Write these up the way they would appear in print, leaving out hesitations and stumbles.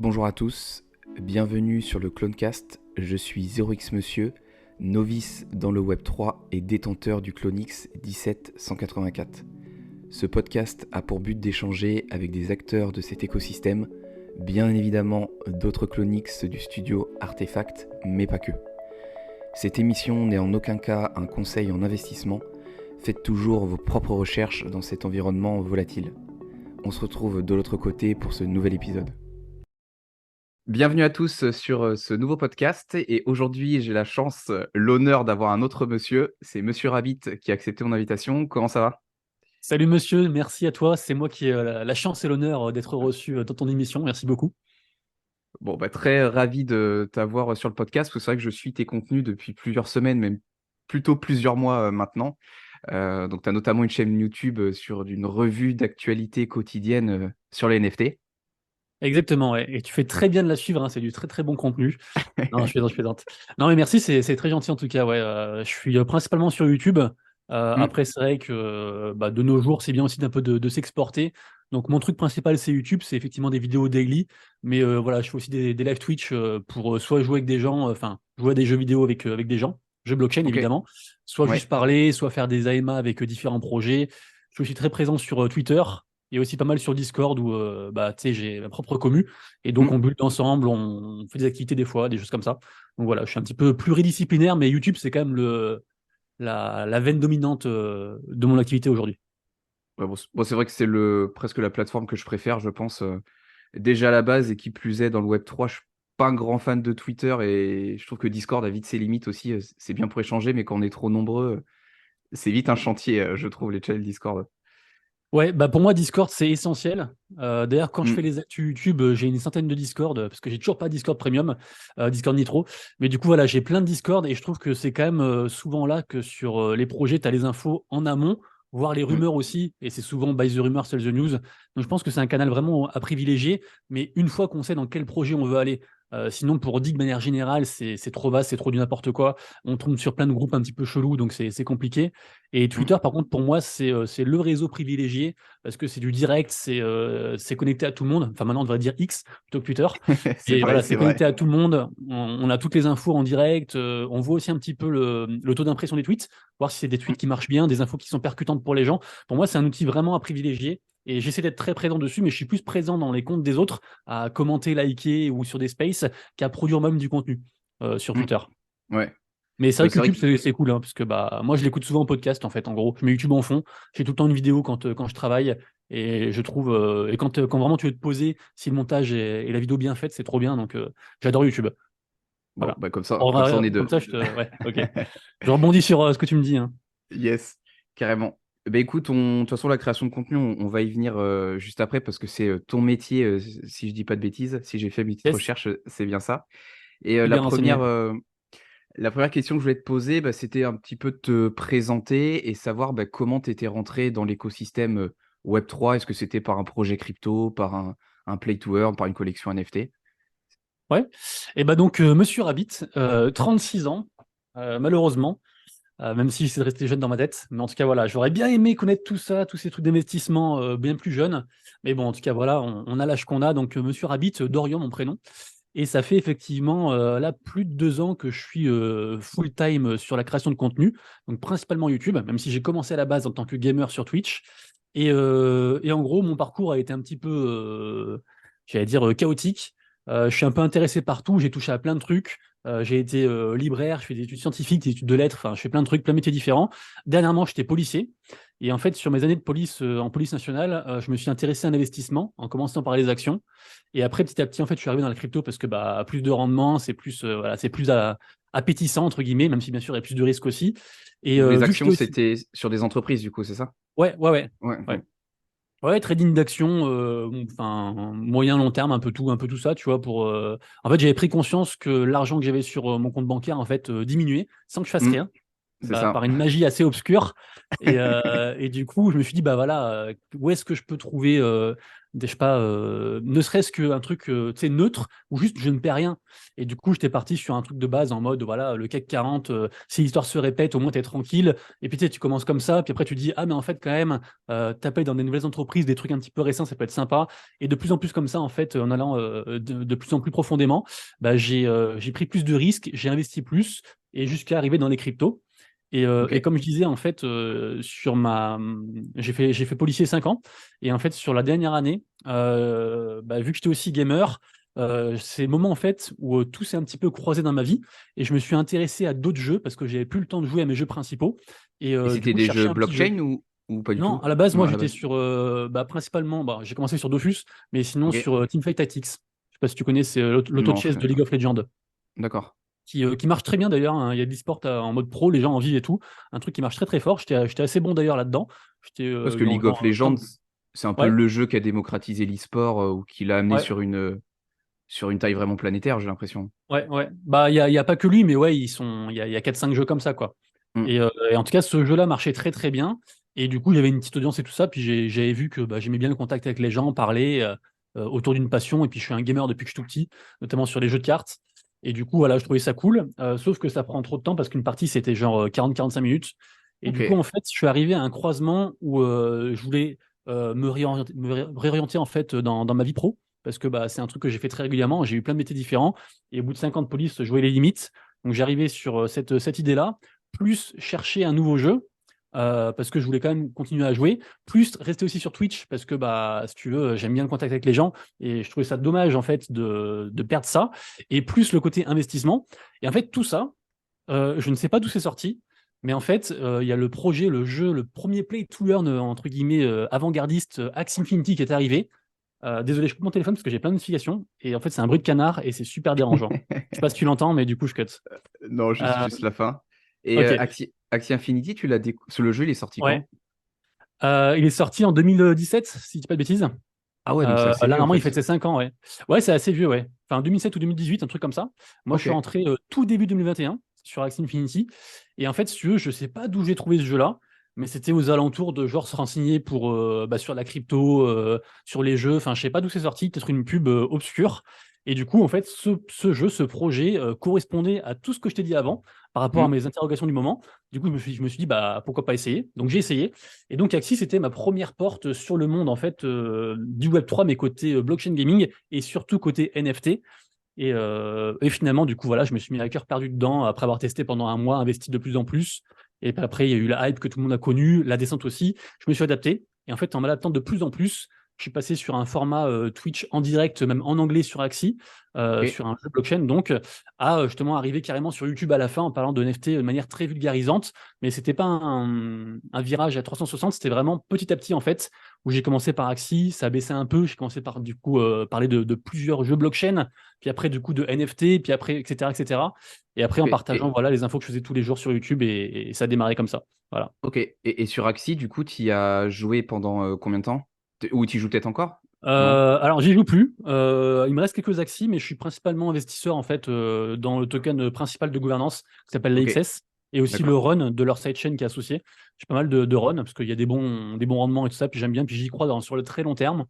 Bonjour à tous, bienvenue sur le Clonecast, je suis 0x Monsieur, novice dans le Web3 et détenteur du Clonix 17184. Ce podcast a pour but d'échanger avec des acteurs de cet écosystème, bien évidemment d'autres Clonix du studio Artefact, mais pas que. Cette émission n'est en aucun cas un conseil en investissement, faites toujours vos propres recherches dans cet environnement volatile. On se retrouve de l'autre côté pour ce nouvel épisode. Bienvenue à tous sur ce nouveau podcast et aujourd'hui j'ai la chance, l'honneur d'avoir un autre monsieur, c'est Monsieur Rabbit qui a accepté mon invitation. Comment ça va? Salut monsieur, merci à toi. C'est moi qui ai la chance et l'honneur d'être reçu dans ton émission. Merci beaucoup. Bon bah très ravi de t'avoir sur le podcast, parce que c'est vrai que je suis tes contenus depuis plusieurs semaines, même plutôt plusieurs mois maintenant. Donc tu as notamment une chaîne YouTube sur une revue d'actualité quotidienne sur les NFT. Exactement, ouais. Et tu fais très bien de la suivre, hein. C'est du très très bon contenu. Non, je plaisante, je plaisante. Non, mais merci, c'est très gentil en tout cas. Ouais, je suis principalement sur YouTube. Hmm, Après, c'est vrai que de nos jours, c'est bien aussi d'un peu de s'exporter. Donc, mon truc principal, c'est YouTube. C'est effectivement des vidéos daily. Mais voilà, je fais aussi des live Twitch pour soit jouer avec des gens, enfin, jouer à des jeux vidéo avec des gens, jeux blockchain ok, évidemment, soit juste ouais. parler, soit faire des AMA avec différents projets. Je suis aussi très présent sur Twitter et aussi pas mal sur Discord où tu sais, j'ai ma propre commu. Et donc, Hmm. on bulle ensemble, on fait des activités des fois, des choses comme ça. Donc voilà, je suis un petit peu pluridisciplinaire, mais YouTube, c'est quand même la veine dominante de mon activité aujourd'hui. Ouais, bon, c'est vrai que c'est presque la plateforme que je préfère, je pense. Déjà à la base, et qui plus est dans le Web3, je suis pas un grand fan de Twitter et je trouve que Discord a vite ses limites aussi. C'est bien pour échanger, mais quand on est trop nombreux, c'est vite un chantier, je trouve, les channels Discord. Ouais, bah pour moi, Discord, c'est essentiel. D'ailleurs, quand je Mm, fais les actus YouTube, j'ai une centaine de Discord, parce que j'ai toujours pas Discord Premium, Discord Nitro. Mais du coup, voilà, j'ai plein de Discord et je trouve que c'est quand même souvent là que sur les projets, tu as les infos en amont, voire les mm, rumeurs aussi. Et c'est souvent by the rumor, sell the news. Donc je pense que c'est un canal vraiment à privilégier. Mais une fois qu'on sait dans quel projet on veut aller, sinon pour dire de manière générale, c'est trop vaste, c'est trop du n'importe quoi. On tombe sur plein de groupes un petit peu chelous, donc c'est compliqué. Et mm. Twitter, par contre, pour moi, c'est le réseau privilégié parce que c'est du direct, c'est connecté à tout le monde. Enfin, maintenant, on devrait dire X plutôt que Twitter. C'est Et vrai, voilà, c'est c'est vrai. connecté à tout le monde. On a toutes les infos en direct. On voit aussi un petit peu le taux d'impression des tweets, voir si c'est des Mm. tweets qui marchent bien, des infos qui sont percutantes pour les gens. Pour moi, c'est un outil vraiment à privilégier. Et j'essaie d'être très présent dessus, mais je suis plus présent dans les comptes des autres, à commenter, liker ou sur des spaces, qu'à produire même du contenu sur Mm. Twitter. Ouais. Mais c'est Bah, vrai que c'est vrai YouTube, que c'est cool, hein, parce que moi, je l'écoute souvent en podcast, en fait, en gros. Je mets YouTube en fond, j'ai tout le temps une vidéo quand je travaille, et je trouve, et quand vraiment tu veux te poser, si le montage et la vidéo bien faite, c'est trop bien, donc j'adore YouTube. bon, Voilà. bah comme ça on Ouais, est comme deux. ça, ouais, ok. Je rebondis sur ce que tu me dis, hein. Yes, carrément. Bah écoute, de toute façon, la création de contenu, on va y venir juste après parce que c'est ton métier, si je dis pas de bêtises. Si j'ai fait mes petites Yes, recherches, c'est bien ça. Et c'est bien renseigné. la première question que je voulais te poser, bah, c'était un petit peu de te présenter et savoir bah, comment tu étais rentré dans l'écosystème Web3. Est-ce que c'était par un projet crypto, par un play to earn, par une collection NFT? Ouais. Et bah donc, Monsieur Rabbit, 36 ans, malheureusement. Même si c'est resté jeune dans ma tête. Mais en tout cas, voilà, j'aurais bien aimé connaître tout ça, tous ces trucs d'investissement bien plus jeune. Mais bon, en tout cas, voilà, on a l'âge qu'on a. Donc, Monsieur Rabbit, Dorian, mon prénom. Et ça fait effectivement là plus de 2 ans que je suis full-time sur la création de contenu, donc principalement YouTube, même si j'ai commencé à la base en tant que gamer sur Twitch. Et en gros, mon parcours a été un petit peu, j'allais dire, chaotique. Je suis un peu intéressé partout, j'ai touché à plein de trucs. J'ai été libraire, je fais des études scientifiques, des études de lettres, enfin, je fais plein de trucs, plein de métiers différents. Dernièrement, j'étais policier. Et en fait, sur mes années de police en police nationale, je me suis intéressé à l'investissement, en commençant par les actions. Et après, petit à petit, en fait, je suis arrivé dans la crypto parce que plus de rendement, c'est plus, voilà, c'est plus appétissant, entre guillemets, même si bien sûr, il y a plus de risques aussi. Et Donc les vu que j'étais actions, aussi. c'était sur des entreprises, du coup, c'est ça? Ouais, ouais, ouais. Ouais, Ouais. ok. Ouais, trading d'action, enfin, moyen, long terme, un peu tout ça, tu vois, En fait, j'avais pris conscience que l'argent que j'avais sur mon compte bancaire, en fait, diminuait sans que je fasse Hmm, rien, c'est ça. par une magie assez obscure. Et du coup, je me suis dit, bah voilà, où est-ce que je peux trouver je sais pas, ne serait-ce qu'un truc tu sais, neutre, où juste je ne perds rien. Et du coup, j'étais parti sur un truc de base en mode, voilà, le CAC 40, si l'histoire se répète, au moins tu es tranquille. Et puis tu commences comme ça, puis après tu dis, ah, mais en fait, quand même, taper dans des nouvelles entreprises, des trucs un petit peu récents, ça peut être sympa. Et de plus en plus comme ça, en fait, en allant de plus en plus profondément, bah, j'ai pris plus de risques, j'ai investi plus, et jusqu'à arriver dans les cryptos. Et Ok. comme je disais, en fait, j'ai fait policier 5 ans. Et en fait, sur la dernière année, bah, vu que j'étais aussi gamer, c'est le moment en fait où tout s'est un petit peu croisé dans ma vie. Et je me suis intéressé à d'autres jeux parce que j'avais plus le temps de jouer à mes jeux principaux. Et Et du c'était coup, je des jeux cherchais un petit jeu. blockchain ou pas du Non, tout? à la base, Non, moi, à la j'étais base. sur, bah, principalement, bah, j'ai commencé sur Dofus, mais sinon Ok. sur Teamfight Tactics. Je sais pas si tu connais, c'est Non, je l'auto-chess connais de League pas. of Legends D'accord. qui marche très bien d'ailleurs, hein. Il y a de l'e-sport en mode pro, les gens en vivent et tout. Un truc qui marche très très fort. J'étais assez bon d'ailleurs là-dedans. J'étais Parce que dans League of genre Legends, c'est un peu Ouais, le jeu qui a démocratisé l'e-sport ou qui l'a amené ouais, sur une taille vraiment planétaire, j'ai l'impression. ouais, ouais. Bah, il y a pas que lui, mais ouais, il y a 4-5 jeux comme ça, quoi. Hmm. Et en tout cas, ce jeu-là marchait très très bien. Et du coup, il y avait une petite audience et tout ça. Puis j'avais vu que bah, j'aimais bien le contact avec les gens, parler autour d'une passion. Et puis je suis un gamer depuis que je suis tout petit, notamment sur les jeux de cartes. Et du coup, voilà, je trouvais ça cool. Sauf que ça prend trop de temps parce qu'une partie, c'était genre 40-45 minutes. Et du coup, en Ok. fait, je suis arrivé à un croisement où je voulais réorienter en fait dans ma vie pro. Parce que bah, c'est un truc que j'ai fait très régulièrement. J'ai eu plein de métiers différents. Et au bout de 50 polices, je voyais les limites. Donc j'arrivais sur cette idée-là, plus chercher un nouveau jeu, parce que je voulais quand même continuer à jouer, plus rester aussi sur Twitch, parce que bah, si tu veux, j'aime bien le contact avec les gens, et je trouvais ça dommage en fait de perdre ça, et plus le côté investissement. Et en fait, tout ça, je ne sais pas d'où c'est sorti, mais en fait, il y a le projet, le jeu, le premier play to learn, entre guillemets, avant-gardiste, Axie Infinity qui est arrivé. Désolé, je coupe mon téléphone parce que j'ai plein de notifications, et en fait, c'est un bruit de canard, et c'est super dérangeant. Je sais pas si tu l'entends, mais du coup, je cut. Non, Euh, juste la fin. Et ok, Axie Infinity, le jeu, il est sorti ouais. quand? Il est sorti en 2017, si je dis pas de bêtises. Ah ouais, donc c'est assez Là, vieux en normalement, il fait fait. ses 5 ans, ouais. Ouais, c'est assez vieux, ouais. Enfin, 2007 ou 2018, un truc comme ça. Moi, je Ok. suis rentré tout début 2021 sur Axie Infinity. Et en fait, si tu veux, je sais pas d'où j'ai trouvé ce jeu-là, mais c'était aux alentours de genre se renseigner pour, bah, sur la crypto, sur les jeux. Enfin, je sais pas d'où c'est sorti, peut-être une pub obscure. Et du coup, en fait, ce jeu, ce projet correspondait à tout ce que je t'ai dit avant par rapport à Hmm. mes interrogations du moment. Du coup, je me suis dit, bah, pourquoi pas essayer? Donc, j'ai essayé. Et donc, Axie, c'était ma première porte sur le monde en fait du Web3, mais côté blockchain gaming et surtout côté NFT. Et finalement, du coup, voilà, je me suis mis à cœur perdu dedans après avoir testé pendant un mois, investi de plus en plus. Et puis après, il y a eu la hype que tout le monde a connue, la descente aussi. Je me suis adapté. Et en fait, en m'adaptant de plus en plus, je suis passé sur un format Twitch en direct, même en anglais sur Axie, Ok. sur un jeu blockchain, donc à justement arriver carrément sur YouTube à la fin en parlant de NFT de manière très vulgarisante. Mais c'était pas un virage à 360, c'était vraiment petit à petit en fait, où j'ai commencé par Axie, ça a baissé un peu, j'ai commencé par du coup parler de plusieurs jeux blockchain, puis après du coup de NFT, puis après, etc., etc. Et après en Ok. partageant voilà, les infos que je faisais tous les jours sur YouTube, et ça a démarré comme ça. Voilà. Ok. Et sur Axie, du coup, tu y as joué pendant combien de temps? Ou tu joues peut-être encore? Non? Alors j'y joue plus. Il me reste quelques axes, mais je suis principalement investisseur en fait dans le token principal de gouvernance qui s'appelle Ok. l'AXS et aussi le D'accord. run de leur sidechain qui est associé. J'ai pas mal de run parce qu'il y a des bons rendements et tout ça, puis j'aime bien, puis j'y crois sur le très long terme.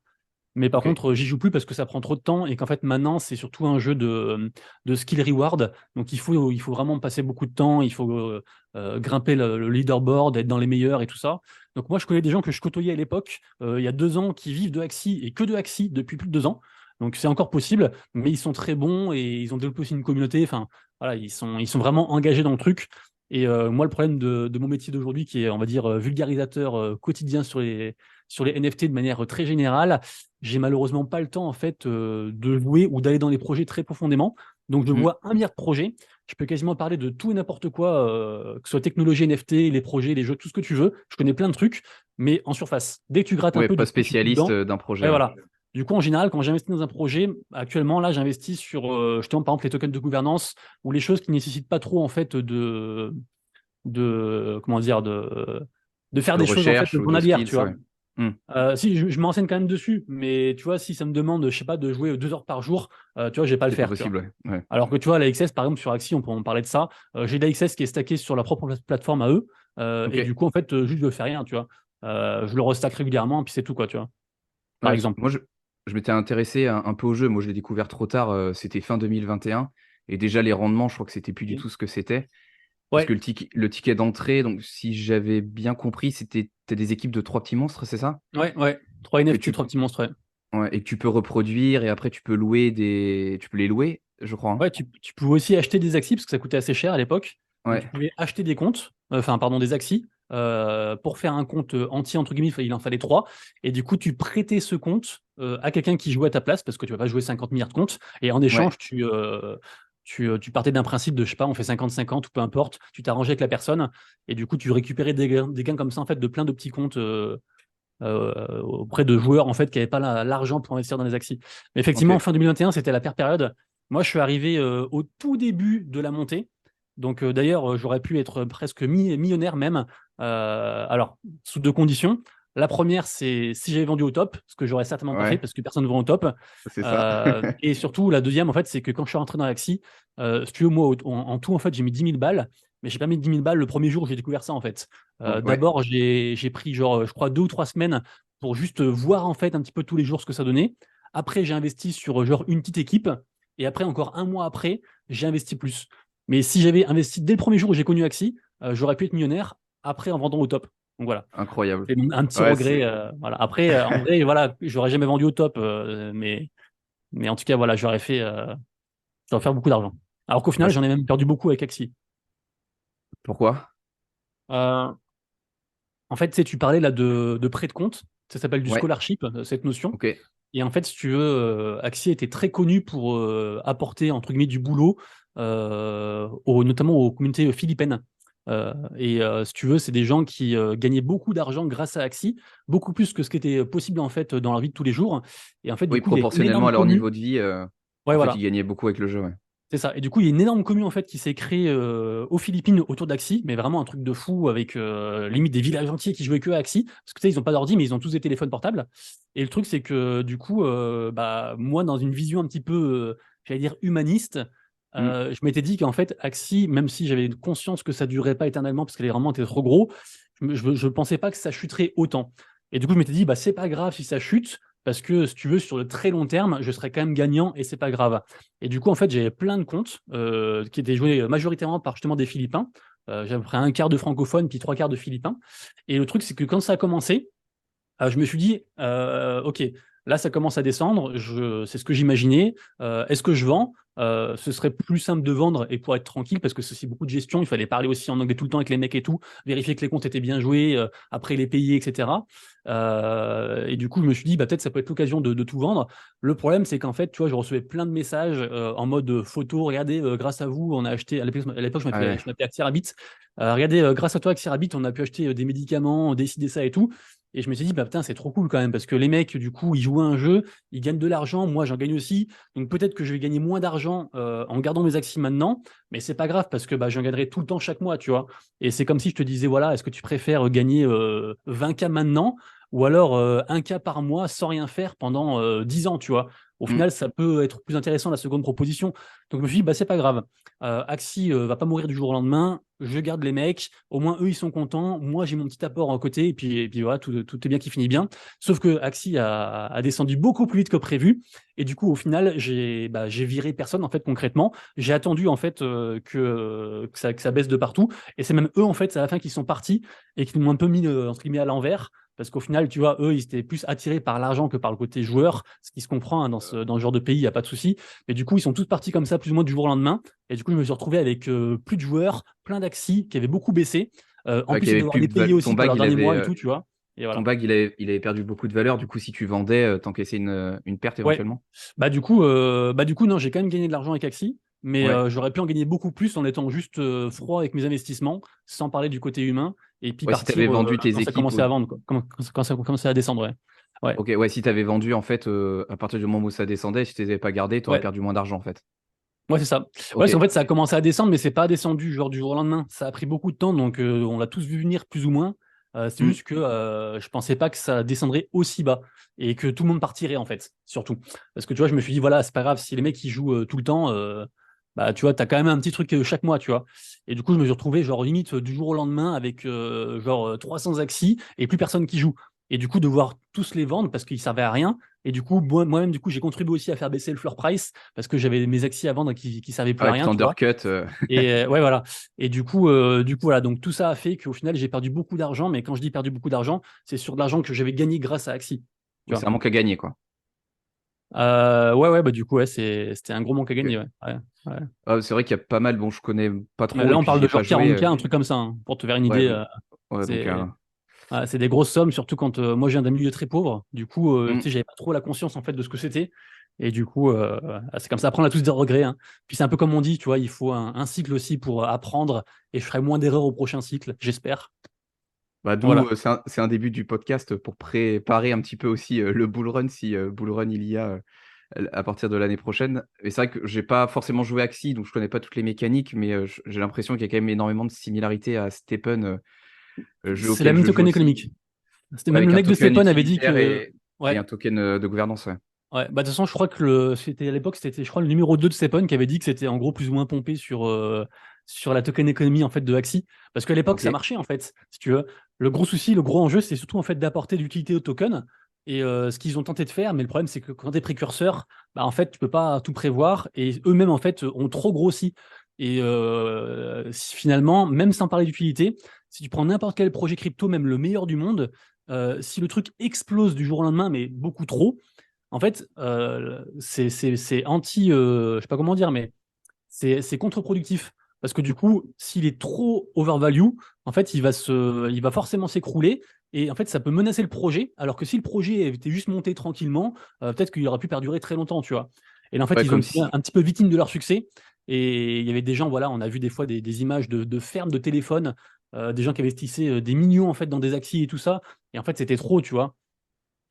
Mais par Ok. contre, j'y joue plus parce que ça prend trop de temps et qu'en fait maintenant c'est surtout un jeu de skill reward. Donc il faut vraiment passer beaucoup de temps, il faut grimper le leaderboard, être dans les meilleurs et tout ça. Donc moi je connais des gens que je côtoyais à l'époque, il y a 2 ans, qui vivent de Axie et que de Axie depuis plus de 2 ans. Donc c'est encore possible, mais ils sont très bons et ils ont développé aussi une communauté. Enfin voilà, ils sont vraiment engagés dans le truc. Et moi, le problème de mon métier d'aujourd'hui, qui est, on va dire, vulgarisateur quotidien sur les NFT de manière très générale, j'ai malheureusement pas le temps en fait de jouer ou d'aller dans les projets très profondément. Donc je Hmm. vois 1 milliard de projets. Je peux quasiment parler de tout et n'importe quoi, que ce soit technologie NFT, les projets, les jeux, tout ce que tu veux. Je connais plein de trucs, mais en surface. Dès que tu grattes un Ouais, peu, pas du coup, je suis plus spécialiste dedans. d'un projet, Et ouais. voilà. Du coup, en général, quand j'investis dans un projet, actuellement, là, j'investis sur justement, par exemple, les tokens de gouvernance ou les choses qui ne nécessitent pas trop en fait de comment dire de faire De des choses en fait recherche ou de journalières, tu skills, vois. ouais. Hmm. Si je m'enseigne quand même dessus, mais tu vois, si ça me demande, je sais pas, de jouer 2 heures par jour, tu vois, je vais pas le C'est pas faire, tu vois. possible, ouais. Ouais. Alors que tu vois, la XS, par exemple, sur Axie, on peut en parler de ça. J'ai la XS qui est stackée sur la propre plateforme à eux, Ok. et du coup, en fait, juste je fais rien, tu vois. Je le restack régulièrement, puis c'est tout, quoi, tu vois. Par Ouais, exemple. je m'étais intéressé un peu au jeu. Moi, je l'ai découvert trop tard. C'était fin 2021. Et déjà, les rendements, je crois que c'était plus du Ok. tout ce que c'était. Parce que Ouais, le ticket d'entrée, donc si j'avais bien compris, t'as des équipes de 3 petits monstres, c'est ça? ouais. 3 Que NFT, tu, 3 petits monstres, ouais. ouais, et que tu peux reproduire et après tu peux tu peux les louer, je crois, hein. Ouais, tu pouvais aussi acheter des Axis parce que ça coûtait assez cher à l'époque. Donc tu Ouais, pouvais acheter des comptes, enfin pardon, des Axis. Pour faire un compte entier, entre guillemets, il en fallait 3. Et du coup, tu prêtais ce compte à quelqu'un qui jouait à ta place parce que tu vas pas jouer 50 milliards de comptes. Et en ouais, échange, tu partais d'un principe de, je sais pas, on fait 50-50 ou peu importe. Tu t'arrangeais avec la personne. Et du coup, tu récupérais des gains comme ça, en fait, de plein de petits comptes auprès de joueurs en fait qui n'avaient pas l'argent pour investir dans les actions. Mais effectivement, ok. fin 2021, c'était la pire période. Moi, je suis arrivé au tout début de la montée. Donc d'ailleurs, j'aurais pu être presque millionnaire même. Alors, sous 2 conditions. La première, c'est si j'avais vendu au top, ce que j'aurais certainement pas fait Ouais, parce que personne ne vend au top. c'est ça. Et surtout, la deuxième, en fait, c'est que quand je suis rentré dans l'Axi, si tu veux, moi, en tout, en fait, j'ai mis 10 000 balles, mais j'ai pas mis 10 000 balles le premier jour où j'ai découvert ça, en fait. Ouais, D'abord, j'ai pris, genre, je crois, 2 ou 3 semaines pour juste voir, en fait, un petit peu tous les jours ce que ça donnait. Après, j'ai investi sur, genre, une petite équipe. Et après, encore un mois après, j'ai investi plus. Mais si j'avais investi dès le premier jour où j'ai connu Axi, j'aurais pu être millionnaire après en vendant au top. Donc voilà. incroyable. C'est un petit Ouais, regret. Voilà. Après, en vrai, voilà, j'aurais jamais vendu au top, mais en tout cas, voilà, j'aurais fait beaucoup d'argent. Alors qu'au ouais, final, j'en ai même perdu beaucoup avec Axi. pourquoi? Euh, En fait, tu sais, tu parlais là de prêt de compte. Ça s'appelle du Ouais, scholarship, cette notion. ok. Et en fait, si tu veux, Axie était très connu pour apporter, entre guillemets, du boulot, notamment aux communautés philippines. Si tu veux, c'est des gens qui gagnaient beaucoup d'argent grâce à Axie, beaucoup plus que ce qui était possible en fait dans leur vie de tous les jours. Et en fait, du Oui, coup, il y a une proportionnellement énorme à leur commu. niveau de vie, Ouais, en fait, ils voilà. gagnaient beaucoup avec le jeu, ouais. C'est ça. Et du coup, il y a une énorme commune en fait qui s'est créée aux Philippines autour d'Axi, mais vraiment un truc de fou avec limite des villages entiers qui jouaient que à Axi, parce que tu sais, ils n'ont pas d'ordi, mais ils ont tous des téléphones portables. Et le truc, c'est que du coup, bah, moi, dans une vision un petit peu, j'allais dire, humaniste, Hmm. je m'étais dit qu'en fait, Axi, même si j'avais conscience que ça durerait pas éternellement parce qu'elle est vraiment était trop gros, je pensais pas que ça chuterait autant. Et du coup, je m'étais dit, bah, c'est pas grave si ça chute, parce que si tu veux, sur le très long terme, je serais quand même gagnant et c'est pas grave. Et du coup, en fait, j'avais plein de comptes qui étaient joués majoritairement par justement des Philippins. J'avais à peu près un quart de francophones, puis 3 quarts de Philippins. Et le truc, c'est que quand ça a commencé, je me suis dit, OK, là, ça commence à descendre. C'est ce que j'imaginais. Est-ce que je vends? Ce serait plus simple de vendre et pour être tranquille parce que c'est beaucoup de gestion. Il fallait parler aussi en anglais tout le temps avec les mecs et tout, vérifier que les comptes étaient bien joués, après les payer, etc. Et du coup, je me suis dit, bah, peut-être ça peut être l'occasion de tout vendre. Le problème, c'est qu'en fait, tu vois, je recevais plein de messages en mode photo. Regardez, grâce à vous, on a acheté. À l'époque, Ah ouais. je m'appelais Axirabbit. Regardez, grâce à toi, Axirabbit, on a pu acheter des médicaments, décider ça et tout. Et je me suis dit, bah putain, c'est trop cool quand même, parce que les mecs, du coup, ils jouent à un jeu, ils gagnent de l'argent, moi j'en gagne aussi. Donc peut-être que je vais gagner moins d'argent en gardant mes actions maintenant, mais c'est pas grave parce que bah, j'en gagnerai tout le temps chaque mois, tu vois. Et c'est comme si je te disais, voilà, est-ce que tu préfères gagner 20K maintenant ou alors 1K par mois sans rien faire pendant 10 ans, tu vois. Au Hmm. final, ça peut être plus intéressant la seconde proposition. Donc je me suis dit, bah c'est pas grave. Axie va pas mourir du jour au lendemain, je garde les mecs, au moins eux ils sont contents, moi j'ai mon petit apport à côté, et puis voilà, tout est bien qui finit bien. Sauf que Axie a descendu beaucoup plus vite que prévu, et du coup au final j'ai viré personne en fait concrètement, j'ai attendu en fait que ça baisse de partout, et c'est même eux en fait, c'est à la fin qui sont partis, et qui m'ont un peu mis entre guillemets à l'envers, parce qu'au final, tu vois, eux, ils étaient plus attirés par l'argent que par le côté joueur, ce qui se comprend hein, dans ce genre de pays, il n'y a pas de souci. Mais du coup, ils sont tous partis comme ça, plus ou moins du jour au lendemain. Et du coup, je me suis retrouvé avec plus de joueurs, plein d'axis qui avaient beaucoup baissé. En Ouais, plus, qu'il y ils avait devaient plus les de payer ton aussi pour bag, leur dernier mois et tout, tu vois. Et ton voilà. bag, il avait perdu beaucoup de valeur. Du coup, si tu vendais, t'encaissais une perte Ouais. éventuellement. Bah du coup, non, j'ai quand même gagné de l'argent avec Axie, mais Ouais. j'aurais pu en gagner beaucoup plus en étant juste froid avec mes investissements, sans parler du côté humain, et puis Ouais, si tu avais partir vendu quand tes ça équipes. commençait à vendre, quoi. Quand ça commençait à descendre, ouais. Ouais. Ok, ouais, si tu avais vendu, en fait, à partir du moment où ça descendait, si tu les avais pas gardés, tu aurais Ouais. perdu moins d'argent, en fait. Ouais, c'est ça. Ouais, Ok, parce qu'en fait, ça a commencé à descendre, mais c'est pas descendu genre du jour au lendemain. Ça a pris beaucoup de temps, donc on l'a tous vu venir plus ou moins. C'est Hmm. juste que je pensais pas que ça descendrait aussi bas et que tout le monde partirait en fait, surtout. Parce que tu vois, je me suis dit, voilà, c'est pas grave si les mecs ils jouent tout le temps, bah tu vois, t'as quand même un petit truc chaque mois, tu vois. Et du coup, je me suis retrouvé genre limite du jour au lendemain avec genre 300 axis et plus personne qui joue. et du coup devoir tous les vendre parce qu'ils servaient à rien. Et du coup, moi-même, du coup, j'ai contribué aussi à faire baisser le floor price parce que j'avais mes actions à vendre qui servaient Ah plus à ouais, puis rien, tu vois. t'undercut. Et ouais, voilà. Et du coup, voilà. Donc tout ça a fait qu'au final, j'ai perdu beaucoup d'argent. Mais quand je dis perdu beaucoup d'argent, c'est sur de l'argent que j'avais gagné grâce à Axie. Tu Oui, c'est vois. un manque à gagner, quoi. Ouais, ouais, bah du coup, ouais, c'était un gros manque à Ok. gagner. Ouais. Ouais, ouais. Ah, c'est vrai qu'il y a pas mal, bon, je connais pas trop Là, et on puis parle j'y de ai pas genre joué. 40K, un truc comme ça, hein, pour te faire une Ouais, idée. donc, ouais, donc C'est ouais, c'est des grosses sommes, surtout quand moi, je viens d'un milieu très pauvre. Du coup, tu hmm. sais, j'avais pas trop la conscience en fait de ce que c'était. Et du coup, c'est comme ça. Après, on a tous des regrets, hein. Puis c'est un peu comme on dit, tu vois, il faut un cycle aussi pour apprendre. Et je ferai moins d'erreurs au prochain cycle, j'espère. Bah, d'où Voilà. c'est un début du podcast pour préparer un petit peu aussi le bull run si bull run il y a à partir de l'année prochaine. Et c'est vrai que j'ai pas forcément joué Axie, donc je connais pas toutes les mécaniques, mais j'ai l'impression qu'il y a quand même énormément de similarités à Stephen, jeu C'est la auquel même je joue token aussi. économique. C'était Ouais, même le avec un mec de token Stephen avait dit utilitaire que. et Ouais, un token de gouvernance. Ouais. ouais. Bah, de toute façon, je crois que c'était à l'époque, c'était, je crois, le numéro 2 de Stephen qui avait dit que c'était en gros plus ou moins pompé sur la token économie en fait de Axie. Parce qu'à l'époque, Ok. ça marchait en fait, si tu veux. Le gros souci, le gros enjeu, c'est surtout en fait d'apporter de l'utilité au token. Et ce qu'ils ont tenté de faire, mais le problème, c'est que quand tu es précurseur, bah, en fait, tu peux pas tout prévoir. Et eux-mêmes, en fait, ont trop grossi. Et finalement, même sans parler d'utilité, si tu prends n'importe quel projet crypto, même le meilleur du monde, si le truc explose du jour au lendemain, mais beaucoup trop, en fait, c'est anti, je sais pas comment dire, mais c'est contre-productif. Parce que du coup, s'il est trop overvalue, en fait, il va forcément s'écrouler. Et en fait, ça peut menacer le projet. Alors que si le projet était juste monté tranquillement, peut-être qu'il aurait pu perdurer très longtemps, tu vois. Et là, en fait, Ouais, ils ont comme été un si. petit peu victimes de leur succès. Et il y avait des gens, voilà, on a vu des fois des images de fermes de téléphone, des gens qui investissaient des millions en fait dans des actions et tout ça. Et en fait, c'était trop, tu vois.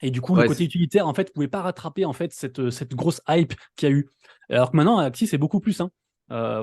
Et du coup, le Ouais, côté utilitaire, en fait, pouvait pas rattraper en fait cette grosse hype qu'il y a eu. Alors que maintenant, Axie, c'est beaucoup plus, hein.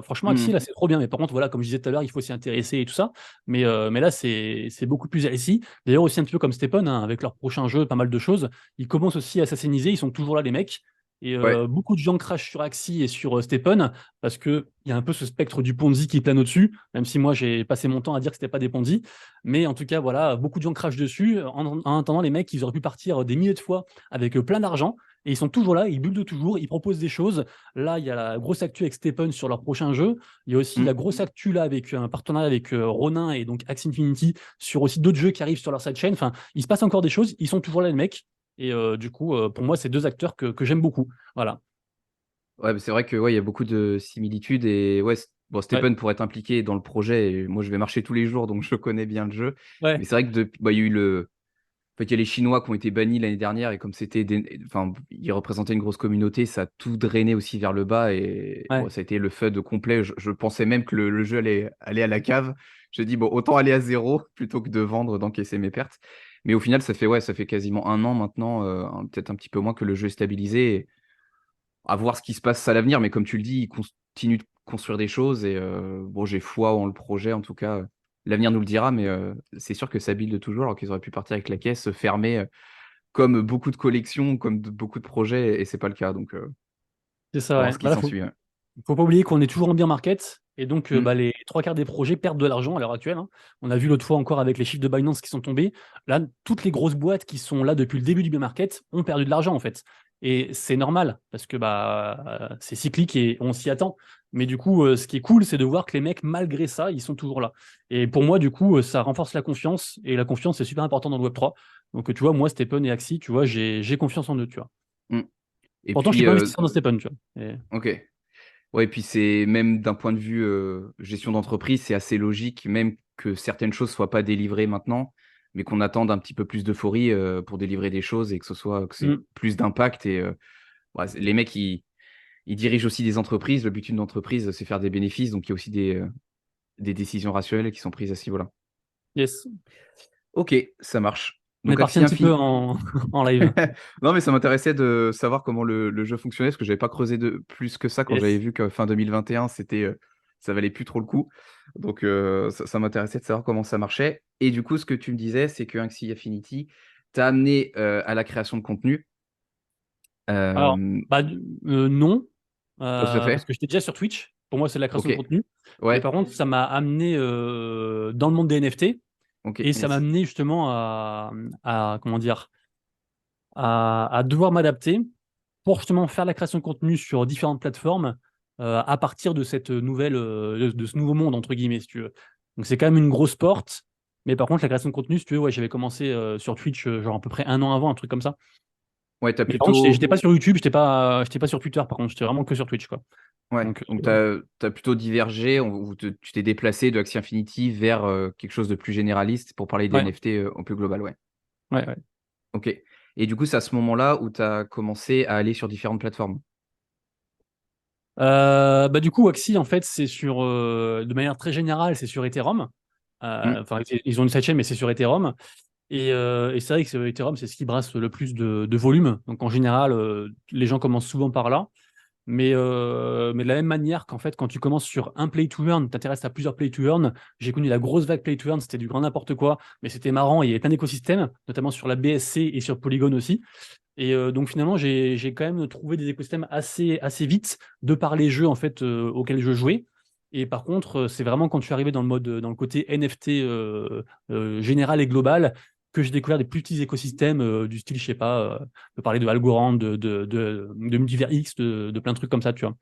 Franchement, Axie, hmm. là, c'est trop bien. Mais par contre, voilà, comme je disais tout à l'heure, il faut s'y intéresser et tout ça. Mais là, c'est beaucoup plus Axie. D'ailleurs, aussi un petit peu comme Stephen, hein, avec leur prochain jeu, pas mal de choses. Ils commencent aussi à s'assassiniser. Ils sont toujours là, les mecs. Et Ouais. beaucoup de gens crachent sur Axie et sur Stephen parce qu'il y a un peu ce spectre du Ponzi qui plane au-dessus, même si moi, j'ai passé mon temps à dire que c'était pas des Ponzi. Mais en tout cas, voilà, beaucoup de gens crachent dessus. En attendant, les mecs, ils auraient pu partir des milliers de fois avec plein d'argent. Et ils sont toujours là, ils buildent toujours, ils proposent des choses. Là, il y a la grosse actu avec Stephen sur leur prochain jeu. Il y a aussi Hmm. la grosse actu là avec un partenariat avec Ronin et donc Axie Infinity sur aussi d'autres jeux qui arrivent sur leur sidechain. Enfin, il se passe encore des choses. Ils sont toujours là, les mecs. Et du coup, pour moi, c'est deux acteurs que j'aime beaucoup. Voilà. Ouais, mais c'est vrai que ouais, il y a beaucoup de similitudes et ouais, bon, Ouais. Stephen pourrait être impliqué dans le projet et moi je vais marcher tous les jours donc je connais bien le jeu. Mais Ouais. c'est vrai que bah, il y a eu en fait, il y a les Chinois qui ont été bannis l'année dernière et comme enfin, ils représentaient une grosse communauté, ça a tout drainé aussi vers le bas et bon, Ouais. ça a été le FUD complet. Je pensais même que le jeu allait aller à la cave. J'ai dit bon, autant aller à zéro plutôt que de vendre, d'encaisser mes pertes. Mais au final, ça fait quasiment un an maintenant, peut-être un petit peu moins que le jeu est stabilisé à voir ce qui se passe à l'avenir, mais comme tu le dis, ils continuent de construire des choses et bon, j'ai foi en le projet en tout cas. L'avenir nous le dira, mais c'est sûr que ça build toujours, alors qu'ils auraient pu partir avec la caisse fermée, comme beaucoup de collections, comme beaucoup de projets, et c'est pas le cas. Donc, C'est ça, on va voir ouais. ce qui Bah là, s'ensuit. Ouais. faut pas oublier qu'on est toujours en bear market et donc Mm. bah, les trois quarts des projets perdent de l'argent à l'heure actuelle, hein. On a vu l'autre fois encore avec les chiffres de Binance qui sont tombés. Là, toutes les grosses boîtes qui sont là depuis le début du bear market ont perdu de l'argent en fait. Et c'est normal parce que c'est cyclique et on s'y attend. Mais du coup, ce qui est cool, c'est de voir que les mecs, malgré ça, ils sont toujours là. Et pour moi, du coup, ça renforce la confiance et la confiance, c'est super important dans le Web3. Donc, tu vois, moi, Stephen et Axie, tu vois, j'ai confiance en eux, tu vois. Mm. Et Pourtant, je suis puis, pas investisseur dans Stephen, tu vois. ok. Ouais, et puis c'est même d'un point de vue gestion d'entreprise, c'est assez logique, même que certaines choses soient pas délivrées maintenant, mais qu'on attende un petit peu plus d'euphorie pour délivrer des choses et que c'est Mm. plus d'impact. Et ouais, les mecs, ils dirigent aussi des entreprises. Le but d'une entreprise, c'est faire des bénéfices. Donc, il y a aussi des décisions rationnelles qui sont prises à ce niveau-là. Yes. Ok, ça marche. On est Donc, parti un Axie petit peu Infini. en live. Non, mais ça m'intéressait de savoir comment le jeu fonctionnait, parce que j'avais pas creusé de plus que ça quand j'avais Yes. vu que fin 2021, ça valait plus trop le coup. Donc, ça m'intéressait de savoir comment ça marchait. Et du coup, ce que tu me disais, c'est que Axie Affinity t'a amené à la création de contenu. Alors, Euh, non, Tout à parce fait. que j'étais déjà sur Twitch. Pour moi, c'est de la création Ok. de contenu. Mais Ouais. par contre, ça m'a amené dans le monde des NFT. Ok, Et ça m'a amené justement comment dire, à devoir m'adapter pour justement faire la création de contenu sur différentes plateformes à partir de cette nouvelle, de ce nouveau monde, entre guillemets, si tu veux. Donc c'est quand même une grosse porte. Mais par contre, la création de contenu, si tu veux, ouais, j'avais commencé sur Twitch, genre à peu près un an avant, un truc comme ça. ouais, t'as Mais par contre, j'étais pas plutôt. sur YouTube, j'étais pas sur Twitter, par contre, j'étais vraiment que sur Twitch, quoi. Ouais, Donc, donc t'as plutôt divergé, tu t'es déplacé de Axie Infinity vers quelque chose de plus généraliste pour parler des ouais, NFT au plus global, ouais. ouais, ouais. Ok. Et du coup, c'est à ce moment-là où tu as commencé à aller sur différentes plateformes. Bah du coup, Axie, en fait, c'est sur, de manière très générale, c'est sur Ethereum. Hmm. Enfin, ils ont une sidechain, mais c'est sur Ethereum. Et c'est vrai que Ethereum, c'est ce qui brasse le plus de volume. Donc en général, les gens commencent souvent par là. Mais de la même manière qu'en fait, quand tu commences sur un play to earn, t'intéresses à plusieurs play to earn. J'ai connu la grosse vague play to earn, c'était du grand n'importe quoi, mais c'était marrant. Il y avait plein d'écosystèmes, notamment sur la BSC et sur Polygon aussi. Et donc finalement, j'ai quand même trouvé des écosystèmes assez vite de par les jeux en fait auxquels je jouais. Et par contre, c'est vraiment quand je suis arrivé dans le mode, dans le côté NFT général et global que j'ai découvert des plus petits écosystèmes du style, je sais pas, de parler de Algorand, de Multivers X, de plein de trucs comme ça, tu vois.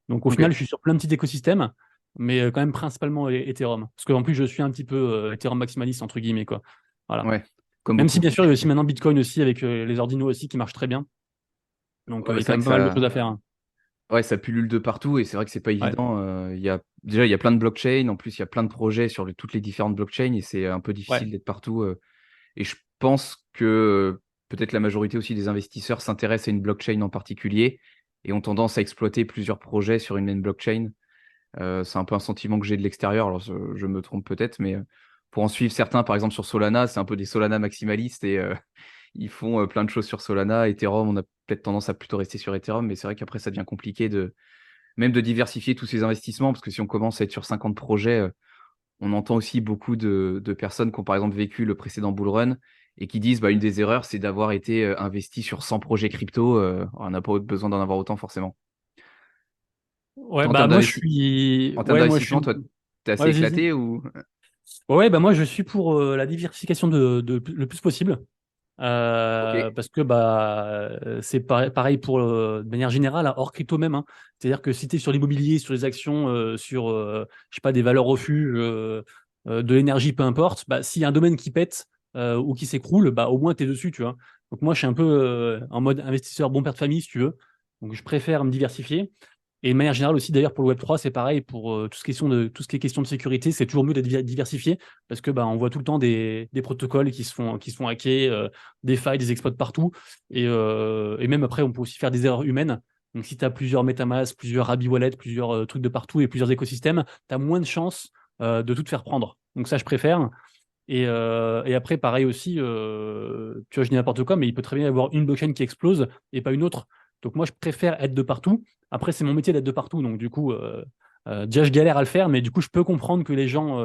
Donc au Ok. final, je suis sur plein de petits écosystèmes, mais quand même principalement Ethereum. Parce qu'en plus, je suis un petit peu Ethereum maximaliste, entre guillemets, quoi. Voilà. Ouais, comme Même si beaucoup. bien sûr, il y a aussi maintenant Bitcoin aussi avec les ordinaux aussi qui marchent très bien. Donc Ouais, il y a c'est quand vrai même que pas mal de choses à faire, hein. ça pullule de partout et c'est vrai que c'est pas Ouais, évident. Déjà, il y a plein de blockchains. En plus, il y a plein de projets sur toutes les différentes blockchains et c'est un peu ouais, difficile d'être partout. Et je pense que peut-être la majorité aussi des investisseurs s'intéressent à une blockchain en particulier et ont tendance à exploiter plusieurs projets sur une même blockchain. C'est un peu un sentiment que j'ai de l'extérieur, alors je me trompe peut-être, mais pour en suivre certains, par exemple sur Solana, c'est un peu des Solana maximalistes et ils font plein de choses sur Solana. Ethereum, on a peut-être tendance à plutôt rester sur Ethereum, mais c'est vrai qu'après, ça devient compliqué même de diversifier tous ces investissements, parce que si on commence à être sur 50 projets, on entend aussi beaucoup de personnes qui ont par exemple vécu le précédent bull run et qui disent bah, une des erreurs, c'est d'avoir été investi sur 100 projets crypto. On n'a pas besoin d'en avoir autant forcément. ouais. Toi, Bah moi je suis, en termes ouais, moi je suis, d'investissement, toi, t'es assez ouais, vas-y, vas-y. éclaté ou? Ouais, ouais, bah moi je suis pour la diversification le plus possible. Ok. Parce que c'est pareil pour de manière générale, hein, hors crypto même, hein. C'est-à-dire que si tu es sur l'immobilier, sur les actions, sur je sais pas, des valeurs refuges, de l'énergie, peu importe, bah, s'il y a un domaine qui pète ou qui s'écroule, bah, au moins tu es dessus, tu vois. Donc moi je suis un peu en mode investisseur bon père de famille, si tu veux. Donc je préfère me diversifier. Et de manière générale aussi, d'ailleurs, pour le Web3, c'est pareil, pour tout ce qui est question de sécurité, c'est toujours mieux d'être diversifié parce que on voit tout le temps des protocoles qui se font hacker, des failles, des exploits de partout. Et même après, on peut aussi faire des erreurs humaines. Donc, si tu as plusieurs MetaMask, plusieurs Rabi Wallet, plusieurs trucs de partout et plusieurs écosystèmes, tu as moins de chances de tout te faire prendre. Donc, ça, je préfère. Et après, pareil aussi, tu vois, je dis n'importe quoi, mais il peut très bien y avoir une blockchain qui explose et pas une autre. Donc, moi, je préfère être de partout. Après, c'est mon métier d'être de partout. Donc, du coup, déjà, je galère à le faire, mais du coup, je peux comprendre que les gens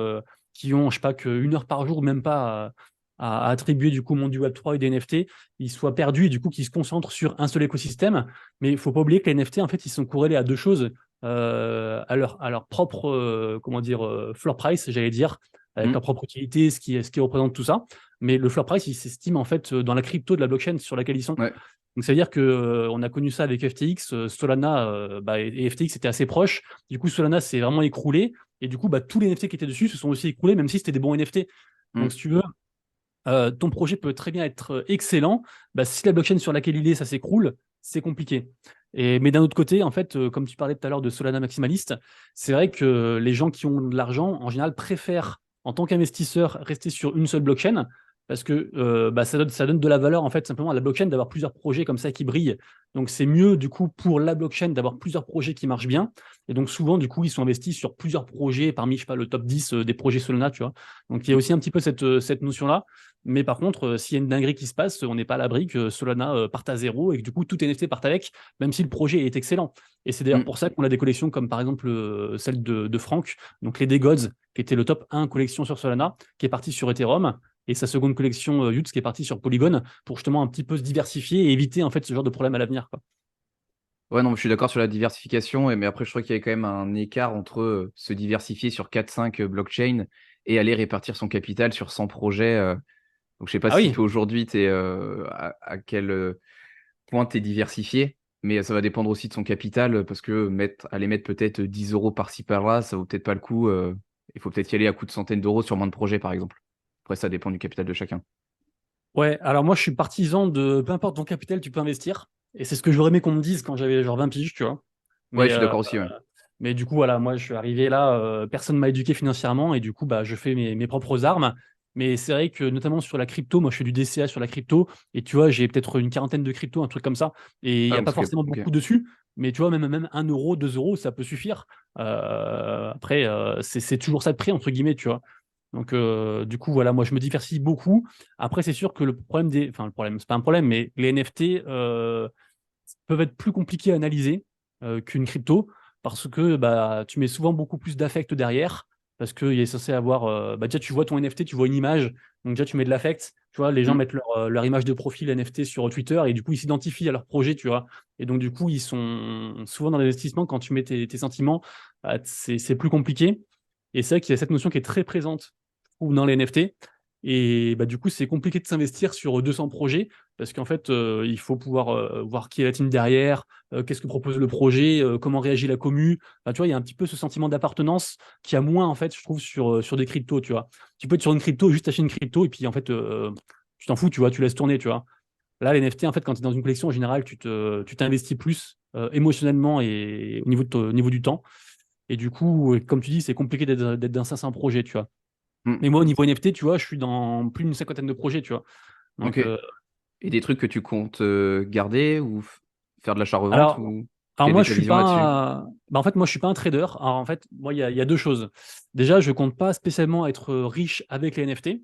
qui ont, je sais pas, qu'une heure par jour, même pas à attribuer du coup au monde du Web3 et des NFT, ils soient perdus et du coup qu'ils se concentrent sur un seul écosystème. Mais il faut pas oublier que les NFT, en fait, ils sont corrélés à deux choses, à leur propre, comment dire, floor price, j'allais dire, avec Hmm. leur propre utilité, ce qui représente tout ça. Mais le floor price, il s'estime en fait dans la crypto de la blockchain sur laquelle ils sont. Ouais. Donc ça veut dire que on a connu ça avec FTX, Solana et FTX étaient assez proches. Du coup, Solana s'est vraiment écroulé et du coup, tous les NFT qui étaient dessus se sont aussi écroulés, même si c'était des bons NFT. Hmm. Donc si tu veux, ton projet peut très bien être excellent. Si la blockchain sur laquelle il est, ça s'écroule, c'est compliqué. Mais d'un autre côté, en fait, comme tu parlais tout à l'heure de Solana maximaliste, c'est vrai que les gens qui ont de l'argent, en général, préfèrent, en tant qu'investisseur, rester sur une seule blockchain parce que ça donne de la valeur, en fait, simplement à la blockchain d'avoir plusieurs projets comme ça qui brillent. Donc, c'est mieux, du coup, pour la blockchain d'avoir plusieurs projets qui marchent bien. Et donc, souvent, du coup, ils sont investis sur plusieurs projets parmi, je sais pas, le top 10 des projets Solana, tu vois. Donc, il y a aussi un petit peu cette notion-là. Mais par contre, s'il y a une dinguerie qui se passe, on n'est pas à l'abri que Solana parte à zéro et que du coup tout NFT parte avec, même si le projet est excellent. Et c'est d'ailleurs Hmm. pour ça qu'on a des collections comme par exemple celle de Franck, donc les Gods, qui était le top 1 collection sur Solana, qui est parti sur Ethereum, et sa seconde collection Yuts, qui est partie sur Polygon, pour justement un petit peu se diversifier et éviter en fait ce genre de problème à l'avenir, quoi. Ouais, non, je suis d'accord sur la diversification, mais après, je crois qu'il y a quand même un écart entre se diversifier sur 4-5 blockchains et aller répartir son capital sur 100 projets. Donc, je sais pas Ah si oui. toi aujourd'hui, à quel point tu es diversifié, mais ça va dépendre aussi de son capital parce que aller mettre peut-être 10 euros par-ci par-là, ça vaut peut-être pas le coup. Il faut peut-être y aller à coups de centaines d'euros sur moins de projets, par exemple. Après, ça dépend du capital de chacun. Ouais, alors moi je suis partisan de peu importe ton capital, tu peux investir. Et c'est ce que j'aurais aimé qu'on me dise quand j'avais genre 20 piges, tu vois. Ouais, Mais, je suis d'accord aussi. Ouais. du coup, voilà, moi je suis arrivé là, personne ne m'a éduqué financièrement et du coup, bah, je fais mes propres armes. Mais c'est vrai que notamment sur la crypto, moi je fais du DCA sur la crypto et tu vois, j'ai peut-être une quarantaine de cryptos, un truc comme ça. Et il Ah, n'y a donc pas c'est forcément ok. beaucoup dessus, mais tu vois, même 1 euro, 2 euros, ça peut suffire. Après, c'est toujours ça de prix, entre guillemets, tu vois. Donc, du coup, voilà, moi, je me diversifie beaucoup. Après, c'est sûr que le problème des... Enfin, le problème, c'est pas un problème, mais les NFT peuvent être plus compliqués à analyser qu'une crypto parce que bah, tu mets souvent beaucoup plus d'affect derrière parce qu'il est censé avoir... bah, déjà, tu vois ton NFT, tu vois une image, donc déjà, tu mets de l'affect. Tu vois, les gens Hmm. mettent leur image de profil NFT sur Twitter et du coup, ils s'identifient à leur projet, tu vois. Et donc, du coup, ils sont souvent dans l'investissement, quand tu mets tes sentiments, bah, c'est plus compliqué. Et c'est vrai qu'il y a cette notion qui est très présente ou dans les NFT. Et bah, du coup, c'est compliqué de s'investir sur 200 projets parce qu'en fait, il faut pouvoir voir qui est la team derrière, qu'est-ce que propose le projet, comment réagit la commu. Enfin, tu vois, il y a un petit peu ce sentiment d'appartenance qui a moins, en fait, je trouve, sur des cryptos, tu vois. Tu peux être sur une crypto, juste acheter une crypto et puis, en fait, tu t'en fous, tu vois, tu laisses tourner, tu vois. Là, les NFT, en fait, quand tu es dans une collection, en général, tu t'investis plus émotionnellement et au niveau du temps. Et du coup, comme tu dis, c'est compliqué d'être dans 500 projets, tu vois. Hmm. Mais moi, au niveau NFT, tu vois, je suis dans plus d'une cinquantaine de projets, tu vois. Ok. Donc, Et des trucs que tu comptes garder ou faire de l'achat-revente alors, ou alors quelle moi, est je ta suis vision là-dessus? pas. Bah, en fait, moi, je suis pas un trader. Alors, en fait, moi, il y a deux choses. Déjà, je compte pas spécialement être riche avec les NFT.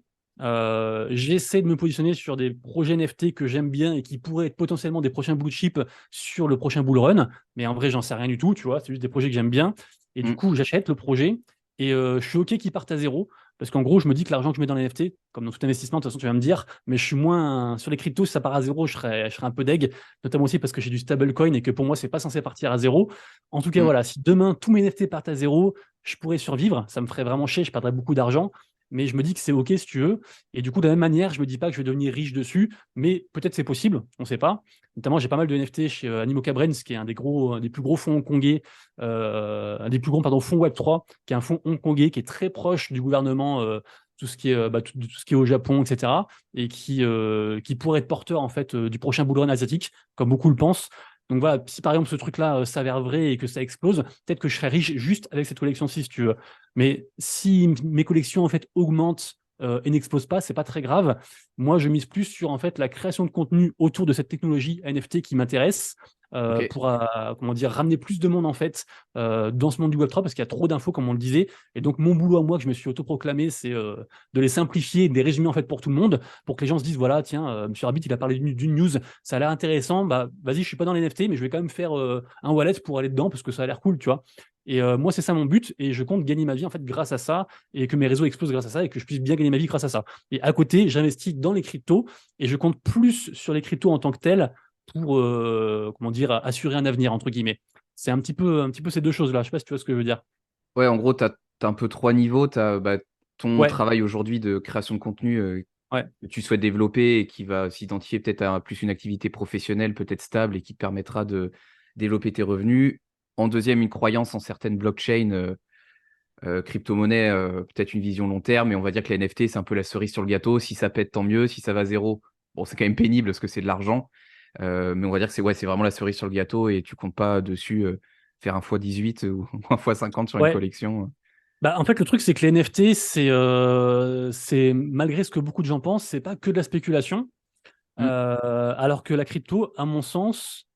J'essaie de me positionner sur des projets NFT que j'aime bien et qui pourraient être potentiellement des prochains blue chip sur le prochain bull run. Mais en vrai, j'en sais rien du tout, tu vois. C'est juste des projets que j'aime bien. Et du Hmm. coup, j'achète le projet et je suis OK qu'ils partent à zéro. Parce qu'en gros, je me dis que l'argent que je mets dans les NFT, comme dans tout investissement, de toute façon, tu vas me dire, mais je suis moins sur les cryptos, si ça part à zéro, je serais un peu deg, notamment aussi parce que j'ai du stablecoin et que pour moi, c'est pas censé partir à zéro. En tout cas, Hmm. voilà, si demain tous mes NFT partent à zéro, je pourrais survivre. Ça me ferait vraiment chier, je perdrais beaucoup d'argent. Mais je me dis que c'est OK si tu veux. Et du coup, de la même manière, je me dis pas que je vais devenir riche dessus, mais peut-être c'est possible, on ne sait pas. Notamment, j'ai pas mal de NFT chez Animoca Brands, qui est un des plus gros fonds hongkongais, un des plus gros pardon, fonds Web3, qui est un fonds hongkongais qui est très proche du gouvernement, tout ce qui est, tout ce qui est au Japon, etc. Et qui pourrait être porteur en fait du prochain bull run asiatique, comme beaucoup le pensent. Donc voilà, si par exemple ce truc-là s'avère vrai et que ça explose, peut-être que je serais riche juste avec cette collection-ci, si tu veux. Mais si mes collections en fait augmentent et n'explosent pas, c'est pas très grave. Moi, je mise plus sur en fait la création de contenu autour de cette technologie NFT qui m'intéresse Ok. pour comment dire ramener plus de monde en fait dans ce monde du Web3 parce qu'il y a trop d'infos comme on le disait. Et donc mon boulot à moi que je me suis autoproclamé, c'est de les simplifier, de les résumer en fait pour tout le monde, pour que les gens se disent voilà tiens, Monsieur Rabbit il a parlé d'une news, ça a l'air intéressant, bah vas-y je suis pas dans les NFT mais je vais quand même faire un wallet pour aller dedans parce que ça a l'air cool, tu vois. Et moi, c'est ça mon but, et je compte gagner ma vie en fait grâce à ça, et que mes réseaux explosent grâce à ça, et que je puisse bien gagner ma vie grâce à ça. Et à côté, j'investis dans les cryptos, et je compte plus sur les cryptos en tant que tels pour, comment dire, assurer un avenir, entre guillemets. C'est un petit peu ces deux choses-là. Je sais pas si tu vois ce que je veux dire. Ouais, en gros, t'as un peu trois niveaux. T'as ton Ouais, travail aujourd'hui de création de contenu ouais. que tu souhaites développer et qui va s'identifier peut-être à plus une activité professionnelle, peut-être stable et qui te permettra de développer tes revenus. En deuxième, une croyance en certaines blockchains, crypto-monnaies, peut-être une vision long terme, mais on va dire que les NFT, c'est un peu la cerise sur le gâteau. Si ça pète, tant mieux. Si ça va à zéro, bon, c'est quand même pénible parce que c'est de l'argent. Mais on va dire que c'est vraiment la cerise sur le gâteau et tu comptes pas dessus faire un x18 ou un x50 sur une Ouais. collection. Bah, en fait, le truc, c'est que les NFT, c'est malgré ce que beaucoup de gens pensent, c'est pas que de la spéculation. Hmm. Alors que la crypto, à mon sens,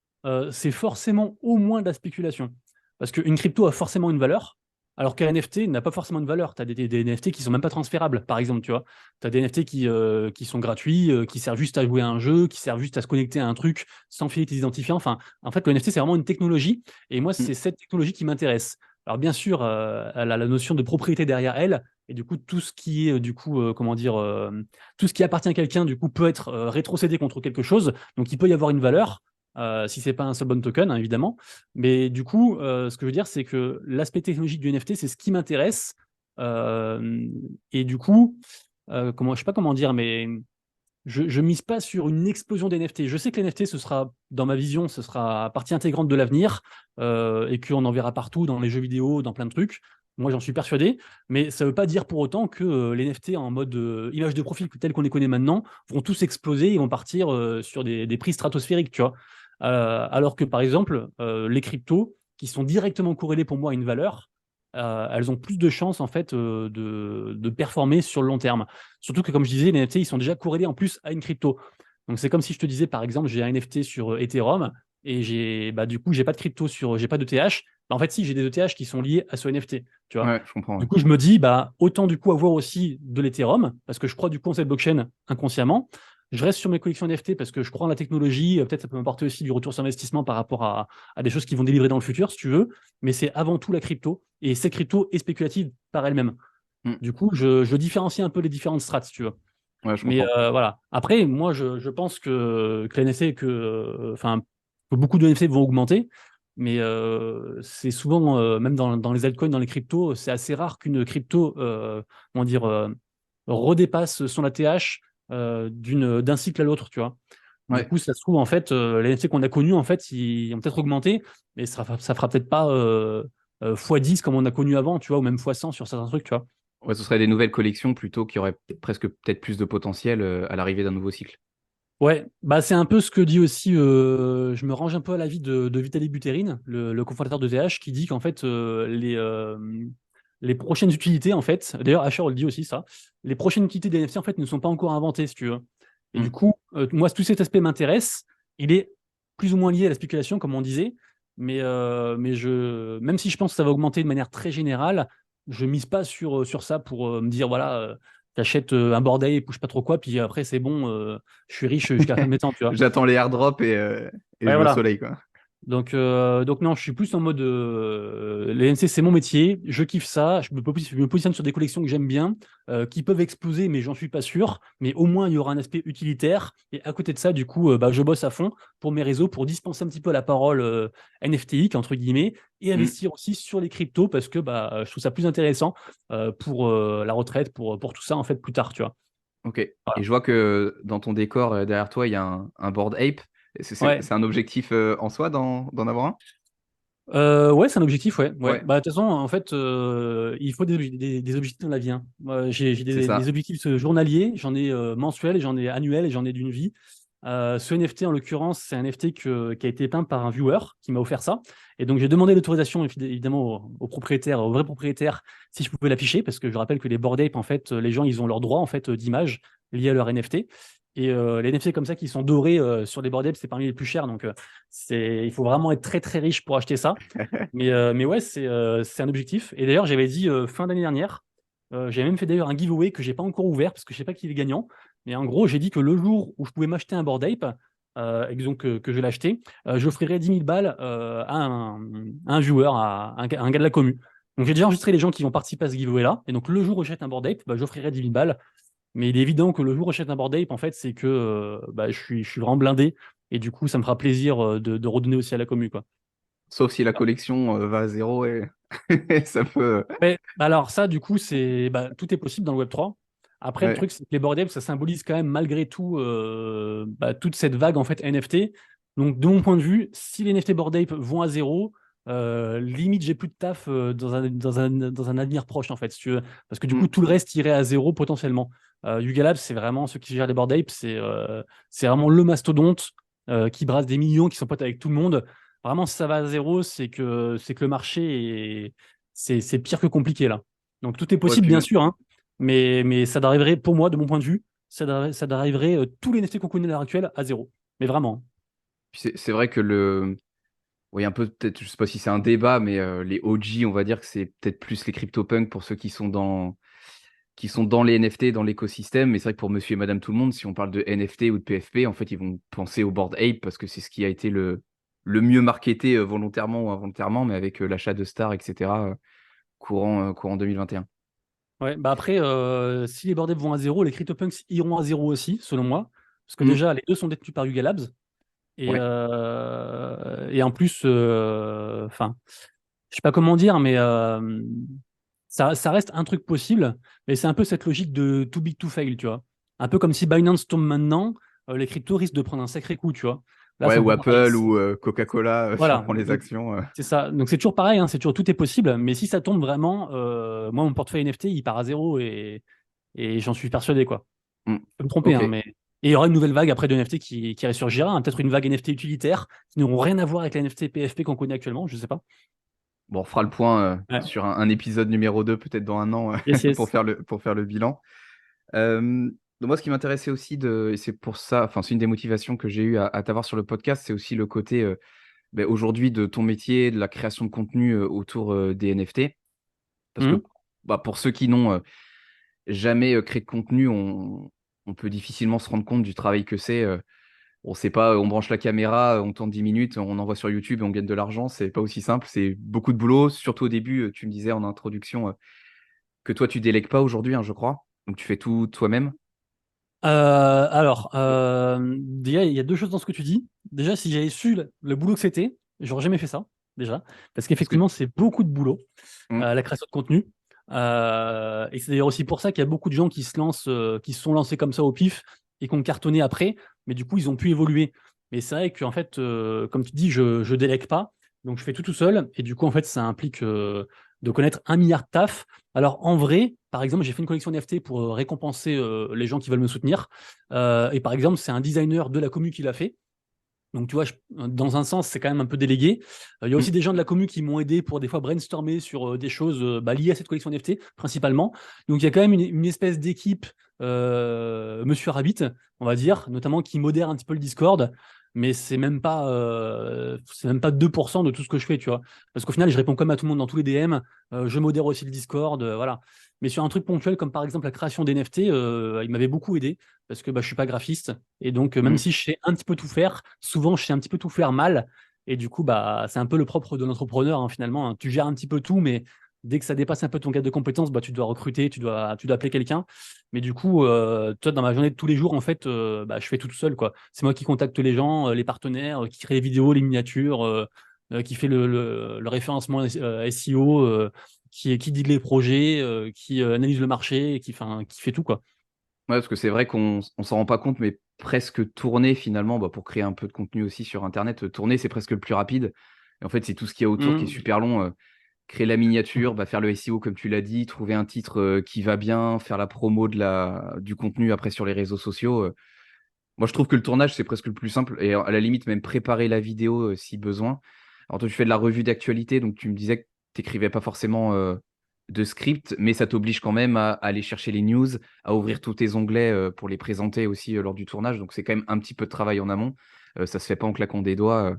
c'est forcément au moins de la spéculation. Parce qu'une crypto a forcément une valeur, alors qu'un NFT n'a pas forcément une valeur. Tu as des NFT qui sont même pas transférables, par exemple, tu vois. Tu as des NFT qui sont gratuits, qui servent juste à jouer à un jeu, qui servent juste à se connecter à un truc sans filer tes identifiants. Enfin, en fait, le NFT, c'est vraiment une technologie, et moi, Hmm. c'est cette technologie qui m'intéresse. Alors, bien sûr, elle a la notion de propriété derrière elle, et du coup, tout ce qui est, du coup, comment dire, tout ce qui appartient à quelqu'un, du coup, peut être rétrocédé contre quelque chose. Donc, il peut y avoir une valeur, si c'est pas un seul bon token, hein, évidemment. Mais du coup, ce que je veux dire, c'est que l'aspect technologique du NFT, c'est ce qui m'intéresse. Et du coup, je sais pas comment dire, mais je mise pas sur une explosion des NFT. Je sais que les NFT, ce sera, dans ma vision, ce sera partie intégrante de l'avenir et qu'on en verra partout dans les jeux vidéo, dans plein de trucs. Moi, j'en suis persuadé, mais ça veut pas dire pour autant que les NFT en mode image de profil tel qu'on les connaît maintenant vont tous exploser et vont partir sur des prix stratosphériques, tu vois. Alors que par exemple, les cryptos, qui sont directement corrélés pour moi à une valeur, elles ont plus de chances en fait de performer sur le long terme. Surtout que, comme je disais, les NFT, ils sont déjà corrélés en plus à une crypto. Donc, c'est comme si je te disais, par exemple, j'ai un NFT sur Ethereum et du coup, j'ai pas de crypto j'ai pas d'ETH. En fait, si, j'ai des ETH qui sont liés à ce NFT, tu vois. Ouais, je comprends. Du Ouais. coup, je me dis, autant du coup avoir aussi de l'Ethereum, parce que je crois du coup en cette blockchain inconsciemment. Je reste sur mes collections NFT parce que je crois en la technologie. Peut-être ça peut m'apporter aussi du retour sur investissement par rapport à des choses qui vont délivrer dans le futur, si tu veux. Mais c'est avant tout la crypto. Et cette crypto est spéculative par elle-même. Mm. Du coup, je différencie un peu les différentes strates, si tu veux. Ouais, je Mais comprends. voilà. Après, moi, je pense que les NFT, enfin, que beaucoup de NFT vont augmenter. Mais c'est souvent, même dans les altcoins, dans les cryptos, c'est assez rare qu'une crypto, comment dire, redépasse son ATH d'un cycle à l'autre, tu vois. Du Ouais. coup, ça se trouve, en fait, les NFT qu'on a connus, en fait, ils ont peut-être augmenté, mais ça fera peut-être pas x10 comme on a connu avant, tu vois, ou même x100 sur certains trucs, tu vois. Ouais, ce serait des nouvelles collections plutôt qui auraient presque peut-être plus de potentiel à l'arrivée d'un nouveau cycle. Ouais, c'est un peu ce que dit aussi, je me range un peu à l'avis de Vitaly Buterin, le cofondateur de TH, qui dit qu'en fait, les prochaines utilités, en fait, d'ailleurs, Asher le dit aussi ça, les prochaines utilités des NFT, en fait, ne sont pas encore inventées, si tu veux. Et du Mm. coup, moi, tout cet aspect m'intéresse. Il est plus ou moins lié à la spéculation, comme on disait, même si je pense que ça va augmenter de manière très générale, je mise pas sur ça pour me dire, voilà, t'achètes un Bored Ape ou je sais pas trop quoi, puis après, c'est bon, je suis riche jusqu'à la fin de mes temps, tu vois. J'attends les airdrops et Ouais, je vais au voilà. soleil, quoi. Donc non, je suis plus en mode les NC, c'est mon métier, je kiffe ça, je me positionne sur des collections que j'aime bien, qui peuvent exploser, mais j'en suis pas sûr. Mais au moins, il y aura un aspect utilitaire. Et à côté de ça, du coup, je bosse à fond pour mes réseaux, pour dispenser un petit peu la parole NFTique, entre guillemets, et Mm. investir aussi sur les cryptos parce que je trouve ça plus intéressant pour la retraite, pour tout ça, en fait, plus tard, tu vois. Ok. Et Voilà. je vois que dans ton décor, derrière toi, il y a un board ape. Ouais. C'est un objectif en soi d'en avoir un? Ouais, c'est un objectif, ouais. Ouais. Ouais, De toute façon, en fait, il faut des objectifs dans la vie, hein. Moi, j'ai c'est des ça. objectifs journaliers, j'en ai mensuels, j'en ai annuels et j'en ai d'une vie. Ce NFT, en l'occurrence, c'est un NFT qui a été peint par un viewer qui m'a offert ça. Et donc, j'ai demandé l'autorisation, évidemment, au propriétaire, au vrai propriétaire, si je pouvais l'afficher, parce que je rappelle que les Bored Ape, en fait, les gens, ils ont leur droit, en fait, d'image lié à leur NFT. Et les NFT comme ça qui sont dorés sur les Bored Ape, c'est parmi les plus chers. Donc, il faut vraiment être très, très riche pour acheter ça. Mais ouais, c'est un objectif. Et d'ailleurs, j'avais dit fin d'année dernière, j'avais même fait d'ailleurs un giveaway que j'ai pas encore ouvert parce que je sais pas qui est gagnant. Mais en gros, j'ai dit que le jour où je pouvais m'acheter un Bored Ape, et donc que je l'achetais, j'offrirais 10 000 balles à un viewer, à un gars de la commu. Donc j'ai déjà enregistré les gens qui vont participer à ce giveaway-là. Et donc le jour où j'achète un Bored Ape, j'offrirai 10 000 balles. Mais il est évident que le jour où j'achète un Bored Ape, en fait, c'est que je suis vraiment blindé. Et du coup, ça me fera plaisir de redonner aussi à la commu, quoi. Sauf si la collection va à zéro et ça peut. Ouais, alors ça, du coup, tout est possible dans le Web3. Après, le Ouais. truc, c'est que les board apes, ça symbolise quand même malgré tout toute cette vague en fait NFT. Donc, de mon point de vue, si les NFT board ape vont à zéro, limite, j'ai plus de taf dans un avenir proche en fait, si tu veux. Parce que du coup, Mm. tout le reste irait à zéro potentiellement. Yuga Labs, c'est vraiment ceux qui gèrent les board apes, c'est vraiment le mastodonte qui brasse des millions, qui sont potes avec tout le monde. Vraiment, si ça va à zéro, c'est que le marché c'est pire que compliqué là. Donc tout est Ouais, possible, puis bien sûr, hein, mais ça arriverait, pour moi, de mon point de vue, ça arriverait tous les NFT qu'on connaît à l'heure actuelle à zéro. Mais vraiment. c'est vrai que oui, un peu peut-être, je sais pas si c'est un débat, mais les OG, on va dire que c'est peut-être plus les CryptoPunks pour ceux qui sont dans les NFT, dans l'écosystème. Mais c'est vrai que pour monsieur et madame tout le monde, si on parle de NFT ou de PFP, en fait, ils vont penser au Bored Ape parce que c'est ce qui a été le mieux marketé volontairement ou involontairement, mais avec l'achat de Star, etc., courant 2021. Ouais, après, si les board apes vont à zéro, les CryptoPunks iront à zéro aussi, selon moi. Parce que Mm. déjà, les deux sont détenus par Yuga Labs. Et, Ouais. euh, et en plus, enfin, je sais pas comment dire, mais ça reste un truc possible, mais c'est un peu cette logique de too big to fail, tu vois. Un peu comme si Binance tombe maintenant, les cryptos risquent de prendre un sacré coup, tu vois. Là, Ouais, c'est un ou peu pareil. Apple ou Coca-Cola, si on Voilà, prend les donc actions. c'est ça. Donc c'est toujours pareil, hein, c'est toujours tout est possible, mais si ça tombe vraiment, moi mon portefeuille NFT il part à zéro et j'en suis persuadé quoi. Hmm. Je peux me tromper, Ok. hein, mais et il y aura une nouvelle vague après de NFT qui ressurgira, hein, peut-être une vague NFT utilitaire qui n'auront rien à voir avec la NFT PFP qu'on connaît actuellement, je sais pas. Bon, on fera le point Ouais. sur un épisode numéro 2 peut-être dans un an, Yes, pour yes. faire le bilan. Donc moi, ce qui m'intéressait aussi, et c'est pour ça, enfin, c'est une des motivations que j'ai eu à t'avoir sur le podcast, c'est aussi le côté aujourd'hui de ton métier, de la création de contenu autour des NFT. Parce que Mhm. bah, pour ceux qui n'ont jamais créé de contenu, on peut difficilement se rendre compte du travail que c'est. On sait pas, on branche la caméra, on tourne 10 minutes, on envoie sur YouTube et on gagne de l'argent. C'est pas aussi simple, c'est beaucoup de boulot. Surtout au début, tu me disais en introduction que toi, tu délègues pas aujourd'hui, hein, je crois. Donc tu fais tout toi-même. Alors, déjà, il y a deux choses dans ce que tu dis. Déjà, si j'avais su le boulot que c'était, j'aurais jamais fait ça, déjà. Parce Parce que qu'effectivement, c'est beaucoup de boulot, hmm, la création de contenu. Et c'est d'ailleurs aussi pour ça qu'il y a beaucoup de gens qui se lancent, qui se sont lancés comme ça au pif et qui ont cartonné après, mais du coup, ils ont pu évoluer. Mais c'est vrai qu'en fait, comme tu dis, je délègue pas, donc je fais tout seul. Et du coup, en fait, ça implique de connaître un milliard de taf. Alors, en vrai, par exemple, j'ai fait une collection NFT pour récompenser les gens qui veulent me soutenir. Et par exemple, c'est un designer de la commu qui l'a fait. Donc, tu vois, dans un sens, c'est quand même un peu délégué. Il y a hmm, aussi des gens de la commu qui m'ont aidé pour des fois brainstormer sur des choses liées à cette collection NFT, principalement. Donc, il y a quand même une espèce d'équipe, Monsieur Rabbit, on va dire, notamment qui modère un petit peu le Discord. Mais c'est même pas 2% de tout ce que je fais, tu vois. Parce qu'au final, je réponds comme à tout le monde dans tous les DM. Je modère aussi le Discord, voilà. Mais sur un truc ponctuel, comme par exemple la création d'NFT, il m'avait beaucoup aidé parce que bah, je suis pas graphiste. Et donc, même hmm. si je sais un petit peu tout faire, souvent je sais un petit peu tout faire mal. Et du coup, bah, c'est un peu le propre de l'entrepreneur, hein, finalement, hein. Tu gères un petit peu tout, mais dès que ça dépasse un peu ton cadre de compétences, bah, tu dois recruter, tu dois appeler quelqu'un. Mais du coup, toi, dans ma journée de tous les jours, en fait, bah, je fais tout seul, quoi. C'est moi qui contacte les gens, les partenaires, qui crée les vidéos, les miniatures, qui fait le référencement SEO, qui dit les projets, qui analyse le marché, et qui fait tout, quoi. Ouais, parce que c'est vrai qu'on s'en rend pas compte, mais presque tourner finalement, bah, pour créer un peu de contenu aussi sur Internet, tourner, c'est presque le plus rapide. Et en fait, c'est tout ce qu'il y a autour qui est Mm. super long. Créer la miniature, bah, faire le SEO comme tu l'as dit, trouver un titre qui va bien, faire la promo du contenu après sur les réseaux sociaux. Moi, je trouve que le tournage, c'est presque le plus simple. Et à la limite, même préparer la vidéo si besoin. Alors, toi, tu fais de la revue d'actualité, donc tu me disais que tu n'écrivais pas forcément de script, mais ça t'oblige quand même à aller chercher les news, à ouvrir tous tes onglets pour les présenter aussi lors du tournage. Donc, c'est quand même un petit peu de travail en amont. Ça se fait pas en claquant des doigts.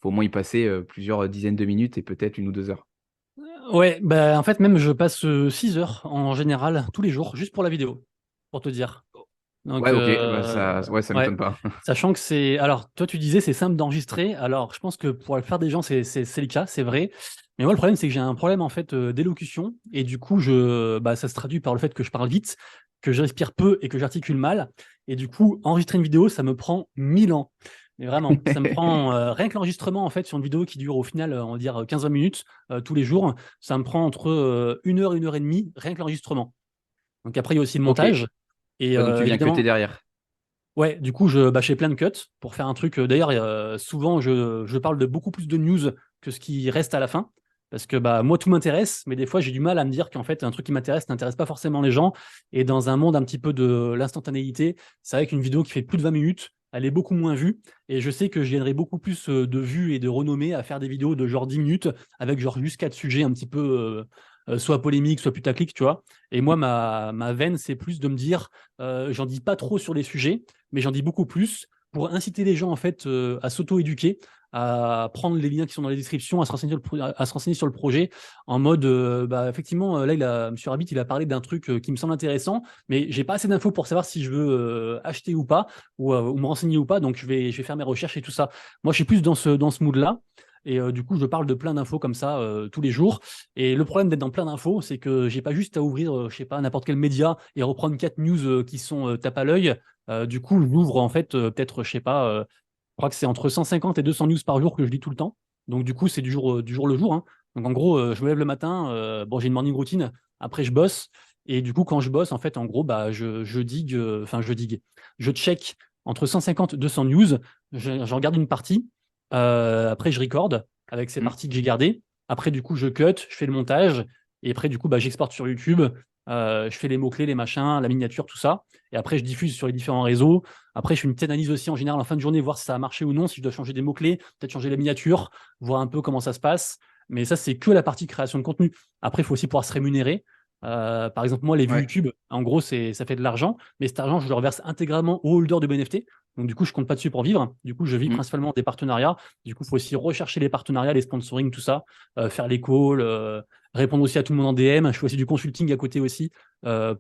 Faut au moins y passer plusieurs dizaines de minutes et peut-être 1 ou 2 heures. Ouais, bah, en fait, même je passe 6 heures en général, tous les jours, juste pour la vidéo, pour te dire. Donc, Ouais, ok, bah, ça ouais. m'étonne pas. Sachant que c'est. Alors, toi, tu disais c'est simple d'enregistrer. Alors, je pense que pour la plupart des gens, c'est le cas, c'est vrai. Mais moi, le problème, c'est que j'ai un problème en fait d'élocution. Et du coup, bah, ça se traduit par le fait que je parle vite, que je respire peu et que j'articule mal. Et du coup, enregistrer une vidéo, ça me prend 1000 ans. Mais vraiment, ça me prend rien que l'enregistrement en fait sur une vidéo qui dure au final, on va dire 15-20 minutes tous les jours, ça me prend entre 1 heure et 1 heure et demie, rien que l'enregistrement. Donc après, il y a aussi le Ok, montage. Et ouais, donc tu viens que t'es évidemment, derrière. ouais, du coup, je fais plein de cuts pour faire un truc. D'ailleurs, souvent, je parle de beaucoup plus de news que ce qui reste à la fin. Parce que bah, moi, tout m'intéresse, mais des fois, j'ai du mal à me dire qu'en fait, un truc qui m'intéresse n'intéresse pas forcément les gens. Et dans un monde un petit peu de l'instantanéité, c'est vrai qu'une vidéo qui fait plus de 20 minutes, elle est beaucoup moins vue. Et je sais que je gagnerai beaucoup plus de vues et de renommée à faire des vidéos de genre 10 minutes avec genre juste 4 sujets un petit peu soit polémiques, soit putaclic, tu vois. Et moi, ma veine, c'est plus de me dire, j'en dis pas trop sur les sujets mais j'en dis beaucoup plus pour inciter les gens en fait à s'auto-éduquer, à prendre les liens qui sont dans les descriptions, à se renseigner sur le projet en mode bah, effectivement là Monsieur Rabbit il a parlé d'un truc qui me semble intéressant mais j'ai pas assez d'infos pour savoir si je veux acheter ou pas ou me renseigner ou pas donc je vais faire mes recherches et tout ça. Moi je suis plus dans ce mood là. Et du coup, je parle de plein d'infos comme ça tous les jours. Et le problème d'être dans plein d'infos, c'est que j'ai pas juste à ouvrir, je sais pas, n'importe quel média et reprendre 4 news qui sont tape à l'œil. Du coup, j'ouvre en fait peut-être, je sais pas, je crois que c'est entre 150 et 200 news par jour que je lis tout le temps. Donc du coup, c'est du jour le jour, hein. Donc en gros, je me lève le matin, bon, j'ai une morning routine, après je bosse, et du coup, quand je bosse, en fait, en gros, bah, je digue, je check entre 150 et 200 news, j'en garde une partie, après je record avec ces Mm. parties que j'ai gardées, après du coup, je cut, je fais le montage, et après du coup, bah, j'exporte sur YouTube, je fais les mots-clés, les machins, la miniature, tout ça, et après je diffuse sur les différents réseaux. Après, je fais une petite analyse aussi en général en fin de journée, voir si ça a marché ou non, si je dois changer des mots-clés, peut-être changer la miniature, voir un peu comment ça se passe. Mais ça, c'est que la partie création de contenu. Après, il faut aussi pouvoir se rémunérer. Par exemple, moi, les vues Ouais. YouTube, en gros, ça fait de l'argent, mais cet argent, je le reverse intégralement au holder de NFT. Donc, du coup, je compte pas dessus pour vivre. Du coup, je vis Mm. principalement des partenariats. Du coup, il faut aussi rechercher les partenariats, les sponsoring, tout ça, faire les calls, répondre aussi à tout le monde en DM. Je fais aussi du consulting à côté aussi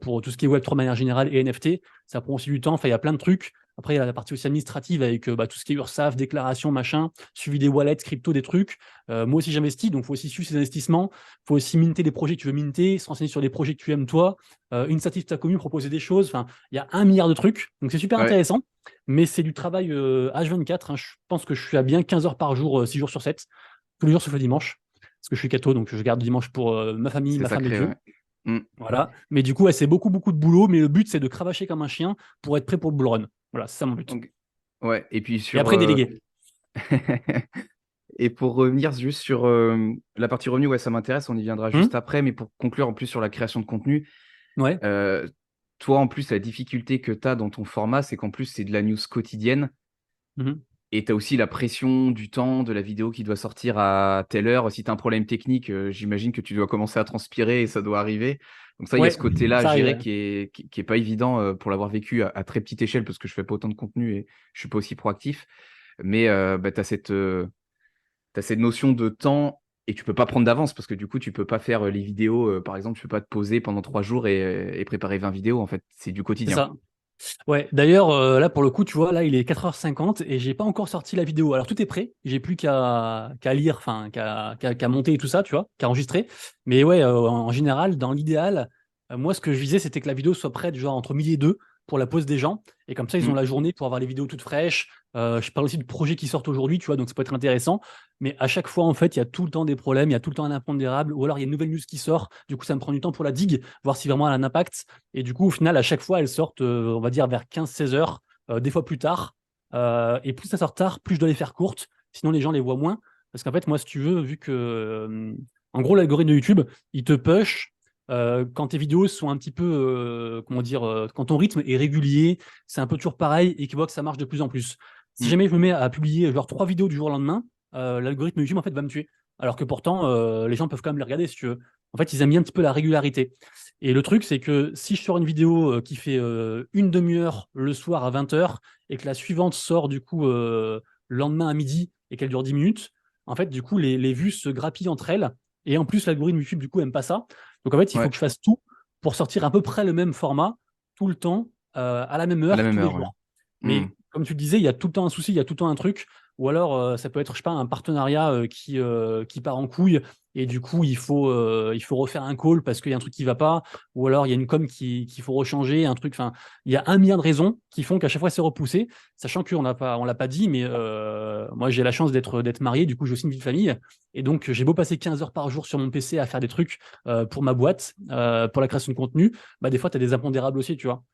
pour tout ce qui est Web3 de manière générale et NFT. Ça prend aussi du temps. Enfin, il y a plein de trucs. Après, il y a la partie aussi administrative avec bah, tout ce qui est URSAF, déclaration, machin, suivi des wallets, crypto, des trucs. Moi aussi, j'investis, donc il faut aussi suivre ces investissements. Il faut aussi minter les projets que tu veux minter, se renseigner sur les projets que tu aimes toi, initiative de ta commune, proposer des choses. Enfin, il y a un milliard de trucs. Donc c'est super Ouais. intéressant, mais c'est du travail H24. Hein. Je pense que je suis à bien 15 heures par jour, 6 jours sur 7, tous les jours sauf le dimanche. Parce que je suis catho, donc je garde le dimanche pour ma famille, C'est ma femme et sacré, Dieu. ouais. Mm. Voilà. Mais du coup, ouais, c'est beaucoup, beaucoup de boulot. Mais le but, c'est de cravacher comme un chien pour être prêt pour le bull run. Voilà, c'est ça mon but. Donc, ouais. Et puis Et sur. après, déléguer. Et pour revenir juste sur la partie revenu, ouais, ça m'intéresse, on y viendra juste Hum. après, mais pour conclure en plus sur la création de contenu, Ouais. euh, toi en plus, la difficulté que tu as dans ton format, c'est qu'en plus, c'est de la news quotidienne Mhm. et tu as aussi la pression du temps de la vidéo qui doit sortir à telle heure. Si tu as un problème technique, j'imagine que tu dois commencer à transpirer et ça doit arriver. Donc ça, il y a Ouais, ce côté-là à ça arrive. gérer Ouais. qui est pas évident pour l'avoir vécu à très petite échelle parce que je fais pas autant de contenu et je suis pas aussi proactif. Mais bah, tu as t'as cette notion de temps et tu peux pas prendre d'avance parce que du coup, tu peux pas faire les vidéos. Par exemple, tu peux pas te poser pendant 3 jours et préparer 20 vidéos. En fait, c'est du C'est quotidien. ça. Ouais, d'ailleurs, là pour le coup, tu vois, là il est 4h50 et j'ai pas encore sorti la vidéo. Alors tout est prêt, j'ai plus qu'à lire, enfin qu'à monter et tout ça, tu vois, qu'à enregistrer. Mais ouais, en général, dans l'idéal, moi ce que je visais c'était que la vidéo soit prête genre entre midi et deux pour la pause des gens. Et comme ça, ils ont Mm. la journée pour avoir les vidéos toutes fraîches. Je parle aussi de projets qui sortent aujourd'hui, tu vois, donc ça peut être intéressant. Mais à chaque fois, en fait, il y a tout le temps des problèmes, il y a tout le temps un impondérable, ou alors il y a une nouvelle news qui sort. Du coup, ça me prend du temps pour la digue, voir si vraiment elle a un impact. Et du coup, au final, à chaque fois, elles sortent, on va dire, vers 15-16 heures, des fois plus tard. Et plus ça sort tard, plus je dois les faire courtes. Sinon, les gens les voient moins. Parce qu'en fait, moi, si tu veux, vu que, en gros, l'algorithme de YouTube, il te push quand tes vidéos sont un petit peu, comment dire, quand ton rythme est régulier, c'est un peu toujours pareil et qu'il voit que ça marche de plus en plus. Si Mm. jamais je me mets à publier genre 3 vidéos du jour au lendemain, l'algorithme YouTube en fait va me tuer. Alors que pourtant, les gens peuvent quand même les regarder si tu veux. En fait, ils aiment bien un petit peu la régularité. Et le truc, c'est que si je sors une vidéo qui fait une demi-heure le soir à 20h et que la suivante sort du coup le lendemain à midi et qu'elle dure 10 minutes, en fait, du coup, les vues se grappillent entre elles. Et en plus, l'algorithme YouTube, du coup, aime pas ça. Donc en fait, il faut Ouais, que je fasse tout pour sortir à peu près le même format, tout le temps, à la même à la heure, même tous les heure. Ouais. jours. Mm. Mais comme tu le disais, il y a tout le temps un souci, il y a tout le temps un truc. Ou alors, ça peut être, je sais pas, un partenariat qui part en couille et du coup, il faut refaire un call parce qu'il y a un truc qui va pas. Ou alors, il y a une com qu'il faut rechanger, un truc. Enfin, il y a un milliard de raisons qui font qu'à chaque fois, c'est repoussé. Sachant on l'a pas dit, mais moi, j'ai la chance d'être marié. Du coup, j'ai aussi une vie de famille. Et donc, j'ai beau passer 15 heures par jour sur mon PC à faire des trucs pour ma boîte, pour la création de contenu, bah, des fois, tu as des impondérables aussi, tu vois.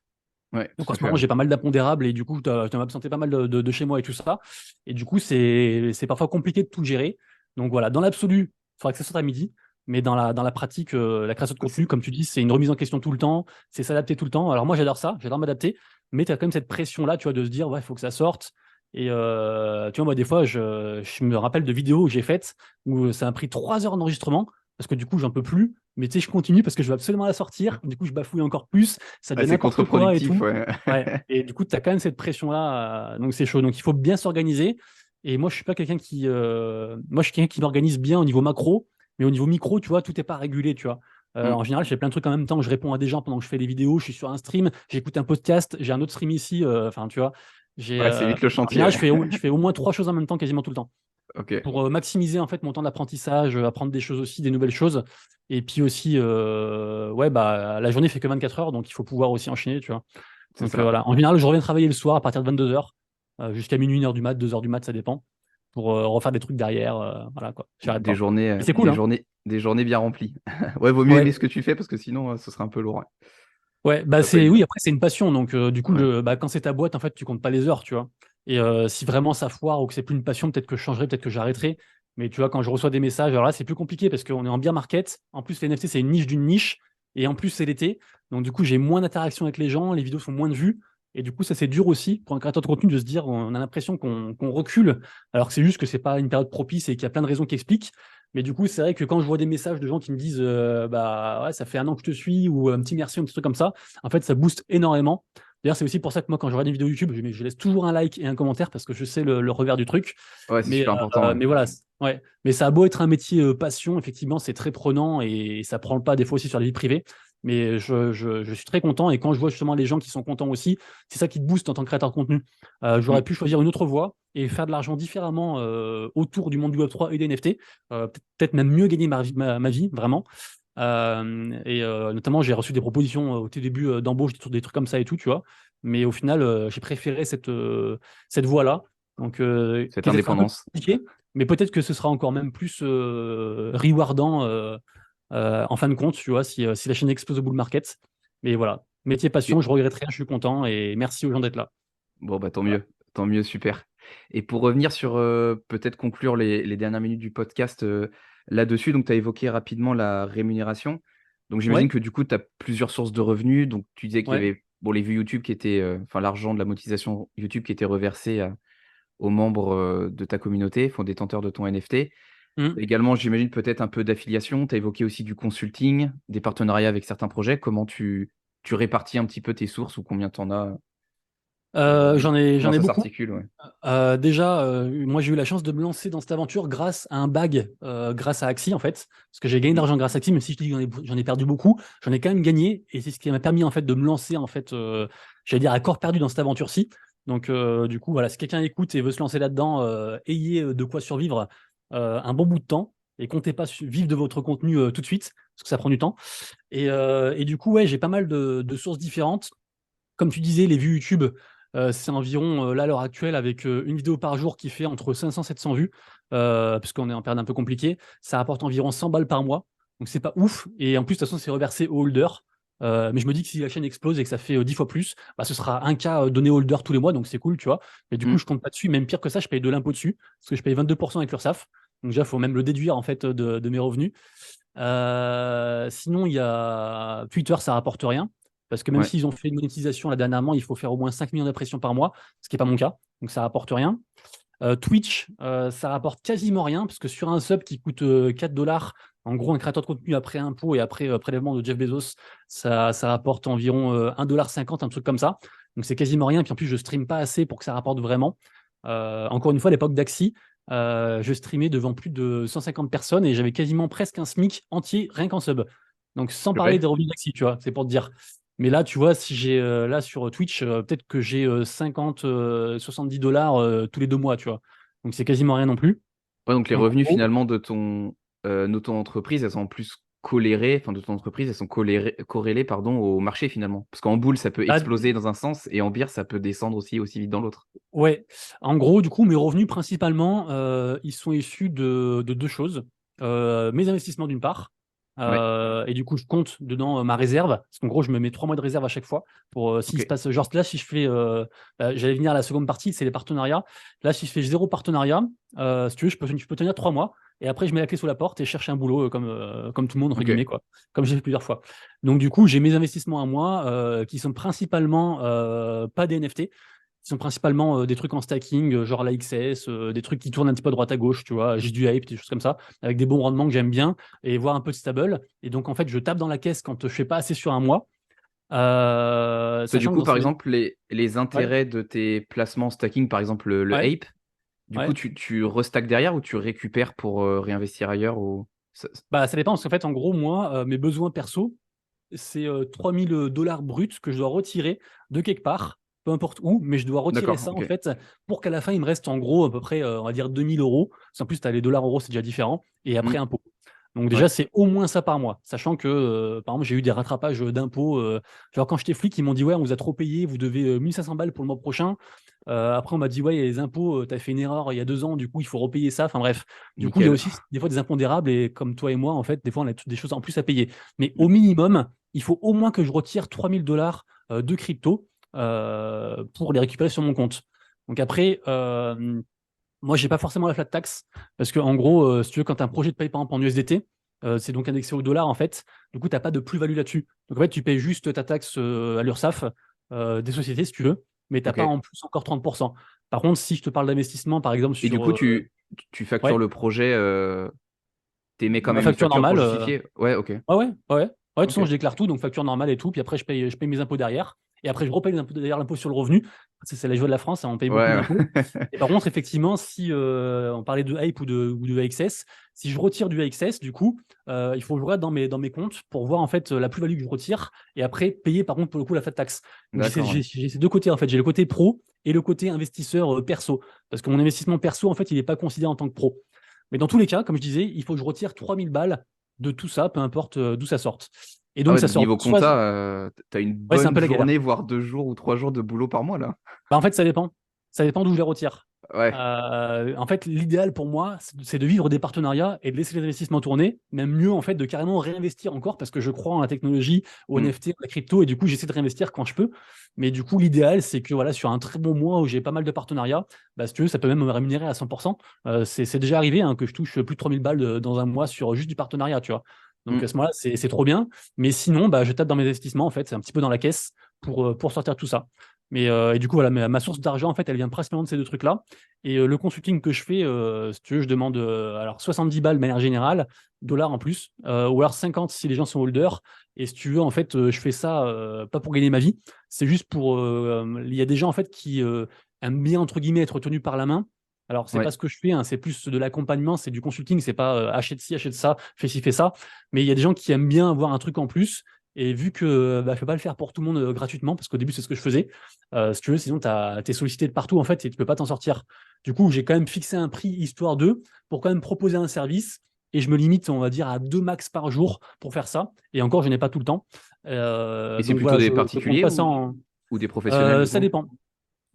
Ouais, Donc tout en à ce fait. moment, Ouais. j'ai pas mal d'impondérables et du coup, je dois m'absenter pas mal de chez moi et tout ça. Et du coup, c'est parfois compliqué de tout gérer. Donc voilà, dans l'absolu, il faudra que ça sorte à midi. Mais dans la pratique, la création de contenu, C'est comme tu dis, c'est une remise en question tout le temps, c'est s'adapter tout le temps. Alors moi, j'adore ça, j'adore m'adapter, mais tu as quand même cette pression-là, tu vois, de se dire, ouais, il faut que ça sorte. Et tu vois, moi, des fois, je me rappelle de vidéos que j'ai faites où ça a pris 3 heures d'enregistrement parce que du coup, j'en peux plus. Mais tu sais, je continue parce que je veux absolument la sortir. Du coup, je bafouille encore plus, ça ah, devient c'est n'importe quoi et contre-productif. tout. Ouais. Ouais. Et du coup, tu as quand même cette pression-là. Donc, c'est chaud. Donc, il faut bien s'organiser. Et moi, je suis pas quelqu'un qui. Moi, je suis quelqu'un qui m'organise bien au niveau macro, mais au niveau micro, tu vois, tout n'est pas régulé, tu vois. Mm. En général, je fais plein de trucs en même temps. Je réponds à des gens pendant que je fais des vidéos. Je suis sur un stream. J'écoute un podcast. J'ai un autre stream ici. Enfin, tu vois. Ouais, c'est vite le En chantier. général, Ouais. je fais au moins 3 choses en même temps, quasiment tout le temps Ok. pour maximiser en fait mon temps d'apprentissage, apprendre des choses aussi, des nouvelles choses. Et puis aussi, ouais, bah, la journée fait que 24 heures, donc il faut pouvoir aussi enchaîner, tu vois. C'est Donc ça. voilà, en général, je reviens travailler le soir à partir de 22h, jusqu'à minuit, 1h du mat, 2h du mat, ça dépend, pour refaire des trucs derrière, voilà quoi. J'arrête Des pas. journées, Et c'est cool, hein. des journées bien remplies. Ouais, vaut mieux aimer Ouais. ce que tu fais parce que sinon, ce serait un peu lourd. Ouais. Ouais, Ça bah doit pas être c'est évident. oui, après c'est une passion, donc du coup Ouais. bah, quand c'est ta boîte, en fait, tu comptes pas les heures, tu vois. Et si vraiment ça foire ou que c'est plus une passion, peut-être que je changerai, peut-être que j'arrêterai. Mais tu vois, quand je reçois des messages, alors là c'est plus compliqué parce qu'on est en bear market. En plus, les NFT c'est une niche d'une niche, et en plus c'est l'été, donc du coup j'ai moins d'interaction avec les gens, les vidéos font moins de vues, et du coup ça c'est dur aussi pour un créateur de contenu de se dire on a l'impression qu'on recule, alors que c'est juste que c'est pas une période propice et qu'il y a plein de raisons qui expliquent. Mais du coup, c'est vrai que quand je vois des messages de gens qui me disent bah ouais, ça fait un an que je te suis, ou un petit merci, un petit truc comme ça, en fait, ça booste énormément. D'ailleurs, c'est aussi pour ça que moi, quand je regarde une vidéo YouTube, je laisse toujours un like et un commentaire parce que je sais le revers du truc. Ouais, c'est super important. Ouais. Mais voilà, ouais. Mais ça a beau être un métier passion, effectivement, c'est très prenant et ça prend le pas des fois aussi sur la vie privée. Mais je suis très content, et quand je vois justement les gens qui sont contents aussi, c'est ça qui te booste en tant que créateur de contenu. Mm. J'aurais pu choisir une autre voie et faire de l'argent différemment autour du monde du Web3 et des NFT. Peut-être même mieux gagner ma vie, vraiment. Notamment, j'ai reçu des propositions au tout début d'embauche, des trucs comme ça et tout, tu vois. Mais au final, j'ai préféré cette voie-là. Donc, Cette qui est peut-être un peu indépendance. compliqué, mais peut-être que ce sera encore même plus rewardant en fin de compte, tu vois, si la chaîne explose au bull market. Mais voilà, métier passion, Et- je regrette rien, je suis content, et merci aux gens d'être là. Bon, bah Voilà. tant mieux, super. Et pour revenir sur peut-être conclure les dernières minutes du podcast là-dessus, donc tu as évoqué rapidement la rémunération. Donc j'imagine Ouais, que du coup, tu as plusieurs sources de revenus. Donc tu disais qu'il y ouais. avait bon, les vues YouTube qui étaient, enfin l'argent de la monétisation YouTube qui était reversé aux membres de ta communauté, enfin, détenteurs de ton NFT. Hmm. Également, j'imagine peut-être un peu d'affiliation. Tu as évoqué aussi du consulting, des partenariats avec certains projets. Comment tu répartis un petit peu tes sources ou combien tu en as? J'en Comment ai ça beaucoup. s'articule, ouais. Déjà, moi j'ai eu la chance de me lancer dans cette aventure grâce à un bag, grâce à Axie en fait, parce que j'ai gagné Mm. d'argent grâce à Axie, même si je te dis que j'en ai perdu beaucoup, j'en ai quand même gagné, et c'est ce qui m'a permis en fait de me lancer en fait, j'allais dire à corps perdu dans cette aventure-ci. Donc du coup voilà, si quelqu'un écoute et veut se lancer là-dedans, ayez de quoi survivre un bon bout de temps, et comptez pas vivre de votre contenu tout de suite, parce que ça prend du temps. Et du coup ouais, j'ai pas mal de sources différentes. Comme tu disais, les vues YouTube, c'est environ, là, à l'heure actuelle, avec une vidéo par jour qui fait entre 500 et 700 vues, puisqu'on est en période un peu compliquée, ça rapporte environ 100 balles par mois. Donc, c'est pas ouf. Et en plus, de toute façon, c'est reversé au holder. Mais je me dis que si la chaîne explose et que ça fait 10 fois plus, bah, ce sera un cas donné au holder tous les mois. Donc, c'est cool, tu vois. Mais du coup, Mm. je compte pas dessus. Même pire que ça, je paye de l'impôt dessus, parce que je paye 22% avec l'URSSAF. Donc, déjà, il faut même le déduire, en fait, de mes revenus. Sinon, il y a Twitter, ça rapporte rien. Parce que même Ouais. s'ils ont fait une monétisation là dernièrement, il faut faire au moins 5 millions d'impressions par mois, ce qui n'est pas mon cas. Donc ça rapporte rien. Twitch, ça rapporte quasiment rien, parce que sur un sub qui coûte 4 dollars, en gros, un créateur de contenu après impôt et après prélèvement de Jeff Bezos, ça rapporte environ 1,50 $, un truc comme ça. Donc c'est quasiment rien. Puis en plus, je stream pas assez pour que ça rapporte vraiment. Encore une fois, à l'époque d'Axi, je streamais devant plus de 150 personnes et j'avais quasiment presque un SMIC entier rien qu'en sub. Donc sans parler des Purée. revenus d'Axi, tu vois, c'est pour te dire. Mais là, tu vois, si j'ai là sur Twitch, peut-être que j'ai 50, 70 dollars tous les 2 mois, tu vois. Donc c'est quasiment rien non plus. Ouais, donc les Donc revenus en gros, finalement de ton entreprise, elles sont en plus enfin de ton entreprise, elles sont corrélées pardon, au marché finalement. Parce qu'en boule, ça peut là, exploser dans un sens et en bière, ça peut descendre aussi vite dans l'autre. ouais, en gros, du coup, mes revenus principalement, ils sont issus de deux choses. Mes investissements d'une part, Ouais, et du coup, je compte dedans ma réserve, parce qu'en gros, je me mets 3 mois de réserve à chaque fois pour s'il ok. se passe, genre là, si je fais, j'allais venir à la seconde partie, c'est les partenariats. Là, si je fais zéro partenariat, si tu veux, je peux tenir 3 mois, et après, je mets la clé sous la porte et cherche un boulot comme tout le monde, entre Ok. guillemets, quoi, comme j'ai fait plusieurs fois. Donc, du coup, j'ai mes investissements à moi qui sont principalement pas des NFT, qui sont principalement des trucs en stacking, genre la XS, des trucs qui tournent un petit peu à droite à gauche, tu vois, j'ai du hype, des choses comme ça, avec des bons rendements que j'aime bien, et voir un peu de stable. Et donc, en fait, je tape dans la caisse quand je fais pas assez sur un mois, Toi, du sachant que coup, dans par ces... exemple, les Ouais, intérêts de tes placements stacking, par exemple le ouais, Ape, du coup, ouais. tu restacks derrière ou tu récupères pour réinvestir ailleurs ou... Bah, ça dépend, parce qu'en fait, en gros, moi, mes besoins perso, c'est 3000 dollars bruts que je dois retirer de quelque part, peu importe où, mais je dois retirer D'accord, ça en ok. fait pour qu'à la fin il me reste en gros à peu près, on va dire 2000 euros. En plus, tu as les dollars euros, c'est déjà différent, et après Hmm. impôt. Donc Ouais. déjà, c'est au moins ça par mois. Sachant que, par exemple, j'ai eu des rattrapages d'impôts. Genre quand j'étais flic, ils m'ont dit, ouais, on vous a trop payé, vous devez 1500 balles pour le mois prochain. Après, on m'a dit, ouais, il y a les impôts, tu as fait une erreur il y a 2 ans, du coup, il faut repayer ça. Enfin bref, du coup, il y a Nickel. aussi des fois des impondérables et comme toi et moi, en fait, des fois, on a des choses en plus à payer. Mais au minimum, il faut au moins que je retire 3000 $ de crypto pour les récupérer sur mon compte. Donc après, moi, j'ai pas forcément la flat tax parce que, en gros, si tu veux, quand tu as un projet de paye par exemple en USDT, c'est donc indexé au dollar en fait. Du coup, tu n'as pas de plus-value là-dessus. Donc en fait, tu payes juste ta taxe à l'URSSAF des sociétés si tu veux, mais tu n'as pas Ok. en plus encore 30%. Par contre, si je te parle d'investissement, par exemple, Et du sur coup, tu factures ouais, le projet, t'émets quand ma même une facture facture pour normale, justifier? Ouais, ok. ouais, ouais, ouais. Ouais, de toute Ok. façon, je déclare tout, donc facture normale et tout. Puis après, je paye mes impôts derrière. Et après, je repaye derrière l'impôt sur le revenu. C'est la joie de la France, hein, on paye beaucoup Ouais. d'impôts. Et par contre, effectivement, si on parlait de Hype ou de AXS, si je retire du AXS, du coup, il faut que je regarde dans mes comptes pour voir en fait la plus-value que je retire et après payer par contre pour le coup la flat tax. Donc D'accord, ouais. j'ai ces deux côtés en fait. J'ai le côté pro et le côté investisseur perso. Parce que mon investissement perso, en fait, il n'est pas considéré en tant que pro. Mais dans tous les cas, comme je disais, il faut que je retire 3000 balles de tout ça, peu importe d'où ça sorte. Et Ah donc, ouais, ça donc sort niveau soit. compta, t'as une Ouais, c'est un bonne peu la galère. journée, voire 2 jours ou 3 jours de boulot par mois, là. Bah, en fait, ça dépend. Ça dépend d'où je les retire. Ouais. En fait, l'idéal pour moi, c'est de vivre des partenariats et de laisser les investissements tourner. Même mieux, en fait, de carrément réinvestir encore parce que je crois en la technologie, au Mm. NFT, à la crypto, et du coup, j'essaie de réinvestir quand je peux. Mais du coup, l'idéal, c'est que voilà, sur un très bon mois où j'ai pas mal de partenariats, bah, si tu veux, ça peut même me rémunérer à 100%. C'est déjà arrivé hein, que je touche plus de 3000 balles dans un mois sur juste du partenariat, tu vois. Donc à Mm. ce moment-là, c'est trop bien. Mais sinon, bah, je tape dans mes investissements, en fait, c'est un petit peu dans la caisse pour sortir tout ça. Et du coup, voilà, ma source d'argent, en fait, elle vient principalement de ces deux trucs-là. Et le consulting que je fais, si tu veux, je demande alors 70 balles de manière générale, dollars en plus, ou alors 50 si les gens sont holders. Et si tu veux, en fait, je fais ça pas pour gagner ma vie, c'est juste pour. Il y a des gens, en fait, qui aiment bien, entre guillemets, être tenus par la main. Alors, c'est pas Ouais. ce que je fais, hein, c'est plus de l'accompagnement, c'est du consulting, c'est pas achète ci, achète ça, fais ci, fais ça. Mais il y a des gens qui aiment bien avoir un truc en plus. Et vu que bah, je ne peux pas le faire pour tout le monde gratuitement, parce qu'au début, c'est ce que je faisais, si tu veux, sinon, tu es sollicité de partout, en fait, et tu peux pas t'en sortir. Du coup, j'ai quand même fixé un prix histoire d'eux pour quand même proposer un service. Et je me limite, on va dire, à 2 max par jour pour faire ça. Et encore, je n'ai pas tout le temps. Et c'est Donc plutôt voilà, des je compte particuliers pas ça en. ou des professionnels, du Ça coup? dépend.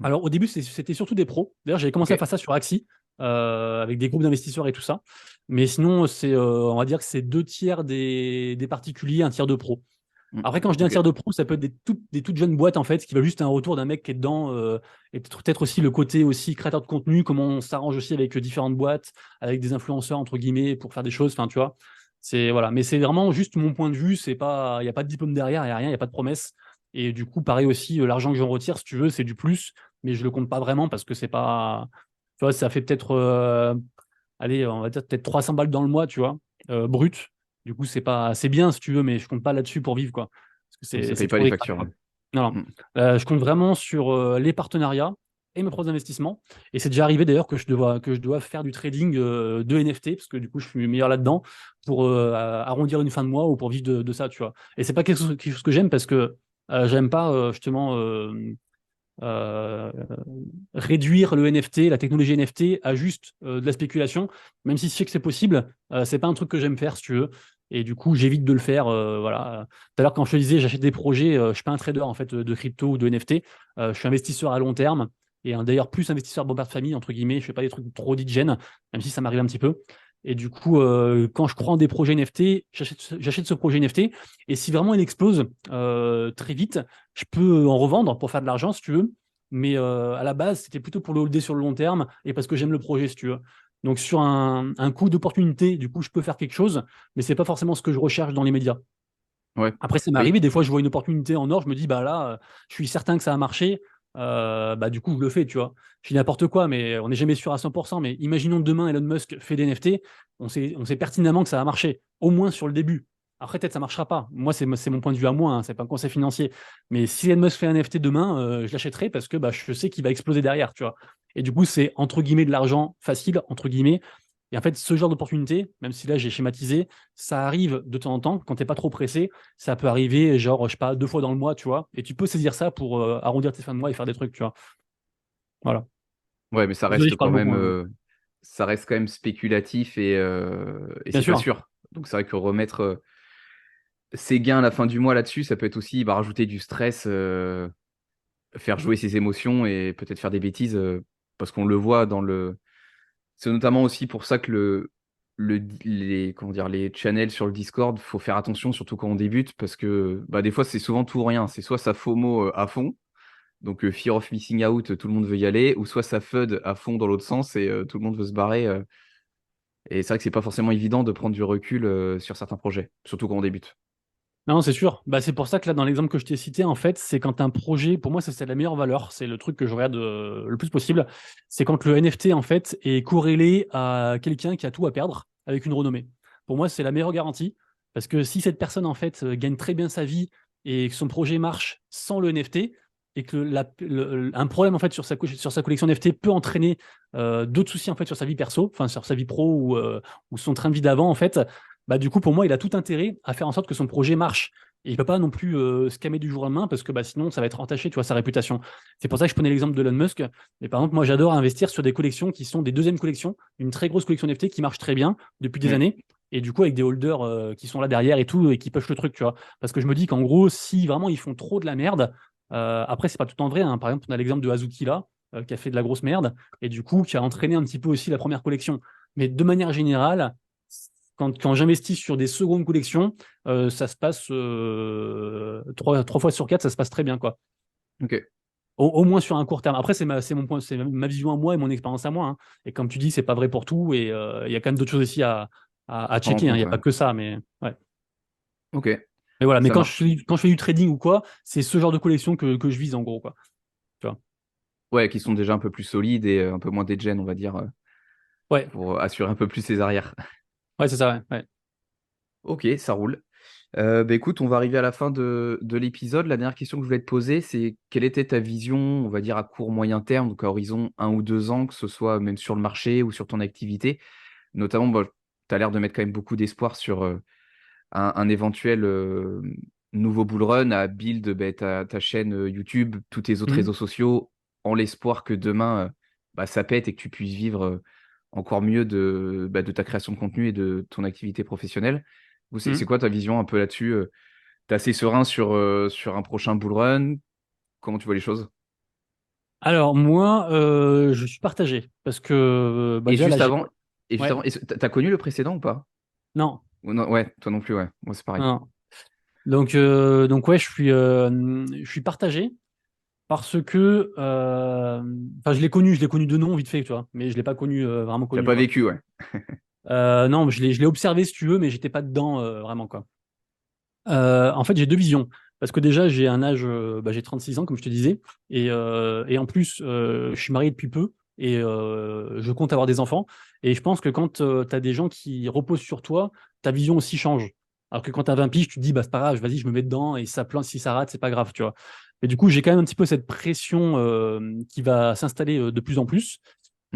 Alors, au début, c'était surtout des pros. D'ailleurs, j'avais Ok. commencé à faire ça sur Axie, avec des groupes d'investisseurs et tout ça. Mais sinon, on va dire que c'est 2 tiers des particuliers, un tiers de pros. Mm. Après, quand je dis un Ok. tiers de pro, ça peut être des toutes jeunes boîtes en fait, qui veulent juste un retour d'un mec qui est dedans, et peut-être aussi le côté aussi créateur de contenu, comment on s'arrange aussi avec différentes boîtes, avec des influenceurs entre guillemets pour faire des choses. Enfin, tu vois, c'est voilà. Mais c'est vraiment juste mon point de vue. C'est pas, il y a pas de diplôme derrière, il y a rien, il y a pas de promesse. Et du coup, pareil aussi, l'argent que j'en retire, si tu veux, c'est du plus, mais je le compte pas vraiment parce que c'est pas, tu vois, ça fait peut-être, allez, on va dire peut-être 300 balles dans le mois, tu vois, brut. Du coup, c'est bien si tu veux, mais je compte pas là-dessus pour vivre, quoi. Parce que Oui, ça c'est paye pas trop les ric-rac, factures, quoi. ouais. Non, non. Mm. Je compte vraiment sur les partenariats et mes propres investissements. Et c'est déjà arrivé d'ailleurs que je dois faire du trading de NFT, parce que du coup, je suis meilleur là-dedans, pour arrondir une fin de mois ou pour vivre de ça, tu vois. Et c'est pas quelque chose que j'aime parce que j'aime pas justement euh, réduire le NFT, la technologie NFT, à juste de la spéculation, même si je sais que c'est possible, c'est pas un truc que j'aime faire, si tu veux. Et du coup, j'évite de le faire. Voilà. Tout à l'heure, quand je te disais, j'achète des projets, je suis pas un trader en fait de crypto ou de NFT. Je suis investisseur à long terme et d'ailleurs plus investisseur bombard de famille entre guillemets. Je fais pas des trucs trop digènes, même si ça m'arrive un petit peu. Et du coup, quand je crois en des projets NFT, j'achète ce projet NFT. Et si vraiment il explose très vite, je peux en revendre pour faire de l'argent si tu veux. Mais à la base, c'était plutôt pour le holder sur le long terme et parce que j'aime le projet, si tu veux. Donc sur un coup d'opportunité, du coup, je peux faire quelque chose, mais c'est pas forcément ce que je recherche dans les médias. Ouais. Après, ça m'est Oui. arrivé, des fois, je vois une opportunité en or, je me dis, bah là, je suis certain que ça a marché, bah du coup, je le fais, tu vois. Je dis n'importe quoi, mais on n'est jamais sûr à 100%. Mais imaginons demain, Elon Musk fait des NFT, on sait pertinemment que ça a marché, au moins sur le début. Après, peut-être ça marchera pas. Moi, c'est mon point de vue à moi, hein, c'est pas un conseil financier. Mais si Elon Musk fait un NFT demain, je l'achèterai parce que bah, je sais qu'il va exploser derrière, tu vois. Et du coup, c'est entre guillemets de l'argent facile, entre guillemets. Et en fait, ce genre d'opportunité, même si là j'ai schématisé, ça arrive de temps en temps, quand tu n'es pas trop pressé, ça peut arriver, genre, je sais pas, 2 fois dans le mois, tu vois, et tu peux saisir ça pour arrondir tes fins de mois et faire des trucs, tu vois. Voilà. Ouais, mais ça Désolé, je reste quand parle beaucoup, même, hein. ça reste quand même spéculatif et Bien c'est pas sûr. sûr. Donc c'est vrai que remettre ses gains à la fin du mois là-dessus, ça peut être aussi rajouter du stress, faire jouer ses émotions et peut-être faire des bêtises, parce qu'on le voit dans le. C'est notamment aussi pour ça que comment dire, les channels sur le Discord, faut faire attention, surtout quand on débute, parce que des fois, c'est souvent tout ou rien. C'est soit ça FOMO à fond, donc Fear of Missing Out, tout le monde veut y aller, ou soit ça FUD à fond dans l'autre sens et tout le monde veut se barrer. Et c'est vrai que c'est pas forcément évident de prendre du recul sur certains projets, surtout quand on débute. Non, c'est sûr. Bah, c'est pour ça que là, dans l'exemple que je t'ai cité, en fait, c'est quand un projet, pour moi, ça c'est la meilleure valeur, c'est le truc que je regarde le plus possible, c'est quand le NFT, en fait, est corrélé à quelqu'un qui a tout à perdre avec une renommée. Pour moi, c'est la meilleure garantie, parce que si cette personne, en fait, gagne très bien sa vie et que son projet marche sans le NFT, et que un problème, en fait, sur sa collection NFT peut entraîner d'autres soucis, en fait, sur sa vie perso, enfin, sur sa vie pro ou son train de vie d'avant, en fait, bah, du coup, pour moi, il a tout intérêt à faire en sorte que son projet marche. Et il ne peut pas non plus se calmer du jour au lendemain parce que sinon, ça va être entaché, tu vois, sa réputation. C'est pour ça que je prenais l'exemple de Elon Musk. Mais par exemple, moi, j'adore investir sur des collections qui sont des deuxièmes collections, une très grosse collection NFT qui marche très bien depuis des Mm. années. Et du coup, avec des holders qui sont là derrière et tout, et qui pushent le truc, tu vois. Parce que je me dis qu'en gros, si vraiment ils font trop de la merde, après, c'est pas tout en vrai, hein. Par exemple, on a l'exemple de Azuki là, qui a fait de la grosse merde, et du coup, qui a entraîné un petit peu aussi la première collection. Mais de manière générale, quand j'investis sur des secondes collections, ça se passe trois fois sur quatre, ça se passe très bien, quoi. Ok. Au moins sur un court terme. Après, c'est mon point, c'est ma vision à moi et mon expérience à moi, hein. Et comme tu dis, c'est pas vrai pour tout. Et il y a quand même d'autres choses aussi à Prendre en checker, hein. Il n'y compte, a ouais. pas que ça, mais ouais. Ok, Mais voilà. Mais ça marche. quand je fais du trading ou quoi, c'est ce genre de collection que je vise en gros, quoi. Tu vois. Ouais, qui sont déjà un peu plus solides et un peu moins degen, on va dire, Ouais, pour assurer un peu plus ses arrières. ouais, c'est ça, ouais. Ouais. Ok, ça roule. Écoute, on va arriver à la fin de l'épisode. La dernière question que je voulais te poser, c'est quelle était ta vision, on va dire, à court, moyen terme, donc à horizon 1 ou 2 ans, que ce soit même sur le marché ou sur ton activité. Notamment, tu as l'air de mettre quand même beaucoup d'espoir sur un éventuel nouveau bull run à build ta chaîne YouTube, tous tes autres Mhm. réseaux sociaux, en l'espoir que demain, ça pète et que tu puisses vivre encore mieux de ta création de contenu et de ton activité professionnelle. C'est Mhm. quoi ta vision un peu là-dessus? T'es assez serein sur un prochain bull run? Comment tu vois les choses? Alors moi, je suis partagé parce que Et déjà là, juste avant, ouais, t'as connu le précédent ou pas? non, Ou non, ouais, toi non plus, ouais. Moi, c'est pareil. non. Donc ouais, je suis partagé parce que, enfin, je l'ai connu de nom vite fait, tu vois, mais je l'ai pas connu vraiment Tu l'as connu, pas quoi. vécu, ouais. Non, je l'ai observé si tu veux, mais j'étais pas dedans vraiment, quoi. En fait, j'ai deux visions. Parce que déjà, j'ai un âge, j'ai 36 ans, comme je te disais, et en plus, je suis marié depuis peu et je compte avoir des enfants. Et je pense que quand tu as des gens qui reposent sur toi, ta vision aussi change. Alors que quand tu as 20 piges, tu te dis, c'est pas grave, vas-y, je me mets dedans et ça plante, si ça rate, c'est pas grave, tu vois. Et du coup, j'ai quand même un petit peu cette pression qui va s'installer de plus en plus.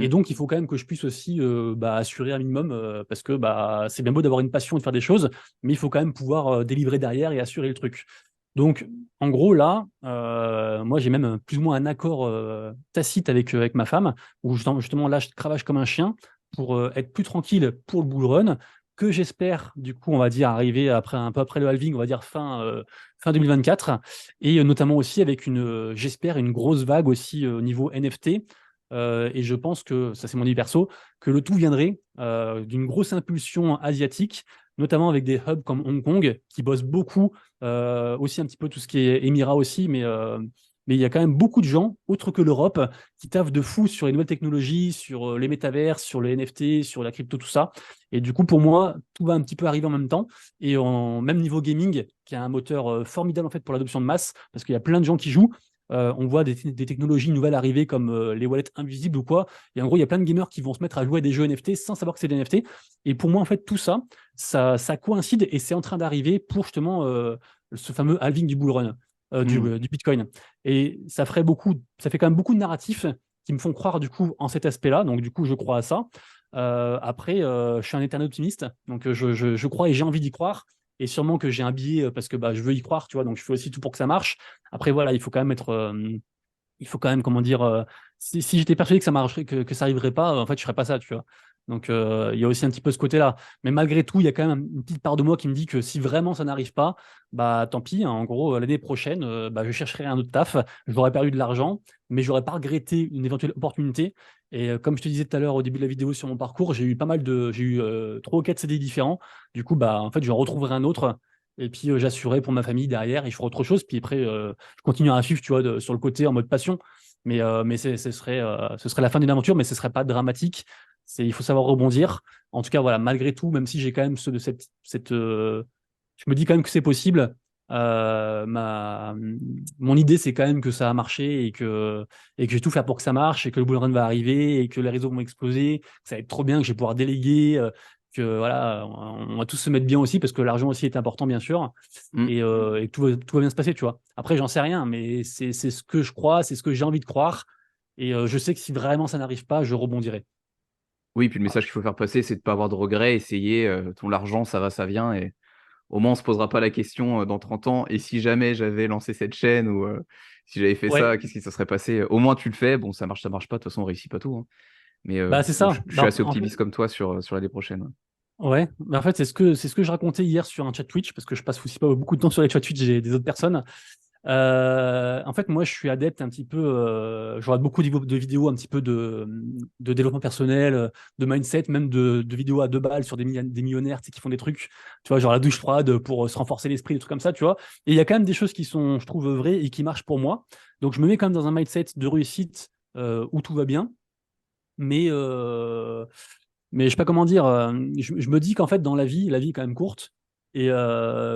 Et Hmm. donc, il faut quand même que je puisse aussi assurer un minimum, parce que c'est bien beau d'avoir une passion et de faire des choses, mais il faut quand même pouvoir délivrer derrière et assurer le truc. Donc, en gros, là, moi, j'ai même plus ou moins un accord tacite avec ma femme, où justement, là, je cravache comme un chien pour être plus tranquille pour le bull run, que j'espère, du coup, on va dire, arriver après, un peu après le halving, on va dire fin 2024, et notamment aussi avec j'espère, une grosse vague aussi au niveau NFT. Et je pense que, ça c'est mon avis perso, que le tout viendrait d'une grosse impulsion asiatique, notamment avec des hubs comme Hong Kong, qui bossent beaucoup, aussi un petit peu tout ce qui est Émirats aussi, mais il y a quand même beaucoup de gens, autres que l'Europe, qui taffent de fou sur les nouvelles technologies, sur les métavers, sur les NFT, sur la crypto, tout ça. Et du coup, pour moi, tout va un petit peu arriver en même temps. Et en même niveau gaming, qui a un moteur formidable en fait pour l'adoption de masse, parce qu'il y a plein de gens qui jouent. On voit des technologies nouvelles arriver comme les wallets invisibles ou quoi. Et en gros, il y a plein de gamers qui vont se mettre à jouer à des jeux NFT sans savoir que c'est des NFT. Et pour moi, en fait, tout ça, ça coïncide et c'est en train d'arriver pour justement ce fameux halving du bull run, Hmm. du Bitcoin. Et ça fait quand même beaucoup de narratifs qui me font croire du coup en cet aspect-là. Donc du coup, je crois à ça. Après, je suis un éternel optimiste, donc je crois et j'ai envie d'y croire. Et sûrement que j'ai un biais parce que je veux y croire, tu vois, donc je fais aussi tout pour que ça marche. Après, voilà, il faut quand même, comment dire, si j'étais persuadé que ça marcherait, que ça arriverait pas, en fait, je ferais pas ça, tu vois. Donc, il y a aussi un petit peu ce côté-là. Mais malgré tout, il y a quand même une petite part de moi qui me dit que si vraiment ça n'arrive pas, bah tant pis, hein. En gros, l'année prochaine, bah, je chercherai un autre taf. J'aurais perdu de l'argent, mais j'aurais pas regretté une éventuelle opportunité. Et comme je te disais tout à l'heure au début de la vidéo sur mon parcours, j'ai eu 3 ou 4 CDI différents. Du coup, bah en fait, je retrouverai un autre. Et puis, j'assurerai pour ma famille derrière et je ferai autre chose. Puis après, je continuerai à suivre, tu vois, sur le côté en mode passion. Mais ce serait la fin d'une aventure, mais ce serait pas dramatique. Il faut savoir rebondir. En tout cas, voilà, malgré tout, même si j'ai quand même je me dis quand même que c'est possible. Mon idée, c'est quand même que ça a marché et que je vais tout faire pour que ça marche et que le bull run va arriver et que les réseaux vont exploser, que ça va être trop bien, que je vais pouvoir déléguer, que voilà, on va tous se mettre bien aussi parce que l'argent aussi est important, bien sûr, Mm. et que tout va bien se passer, tu vois. Après, j'en sais rien, mais c'est ce que je crois, c'est ce que j'ai envie de croire. Et je sais que si vraiment ça n'arrive pas, je rebondirai. Oui, puis le message qu'il faut faire passer, c'est de ne pas avoir de regrets, essayer, ton argent, ça va, ça vient, et au moins on se posera pas la question dans 30 ans, et si jamais j'avais lancé cette chaîne, ou si j'avais fait Ouais, ça, qu'est-ce qui se serait passé? Au moins tu le fais, bon, ça marche pas, de toute façon on réussit pas tout, hein. Mais bah c'est bon, ça. je suis Bah, assez optimiste comme toi sur l'année prochaine. ouais, mais en fait, c'est ce que je racontais hier sur un chat Twitch, parce que je passe aussi pas beaucoup de temps sur les chats Twitch des autres personnes. En fait, moi, je suis adepte un petit peu, je regarde beaucoup de vidéos un petit peu de développement personnel, de mindset, même de vidéos à 2 balles sur des millionnaires, tu sais, qui font des trucs, tu vois, genre la douche froide pour se renforcer l'esprit, des trucs comme ça, tu vois. Et il y a quand même des choses qui sont, je trouve, vraies et qui marchent pour moi. Donc, je me mets quand même dans un mindset de réussite où tout va bien. Mais, euh, mais je sais pas comment dire, je me dis qu'en fait, dans la vie est quand même courte. Et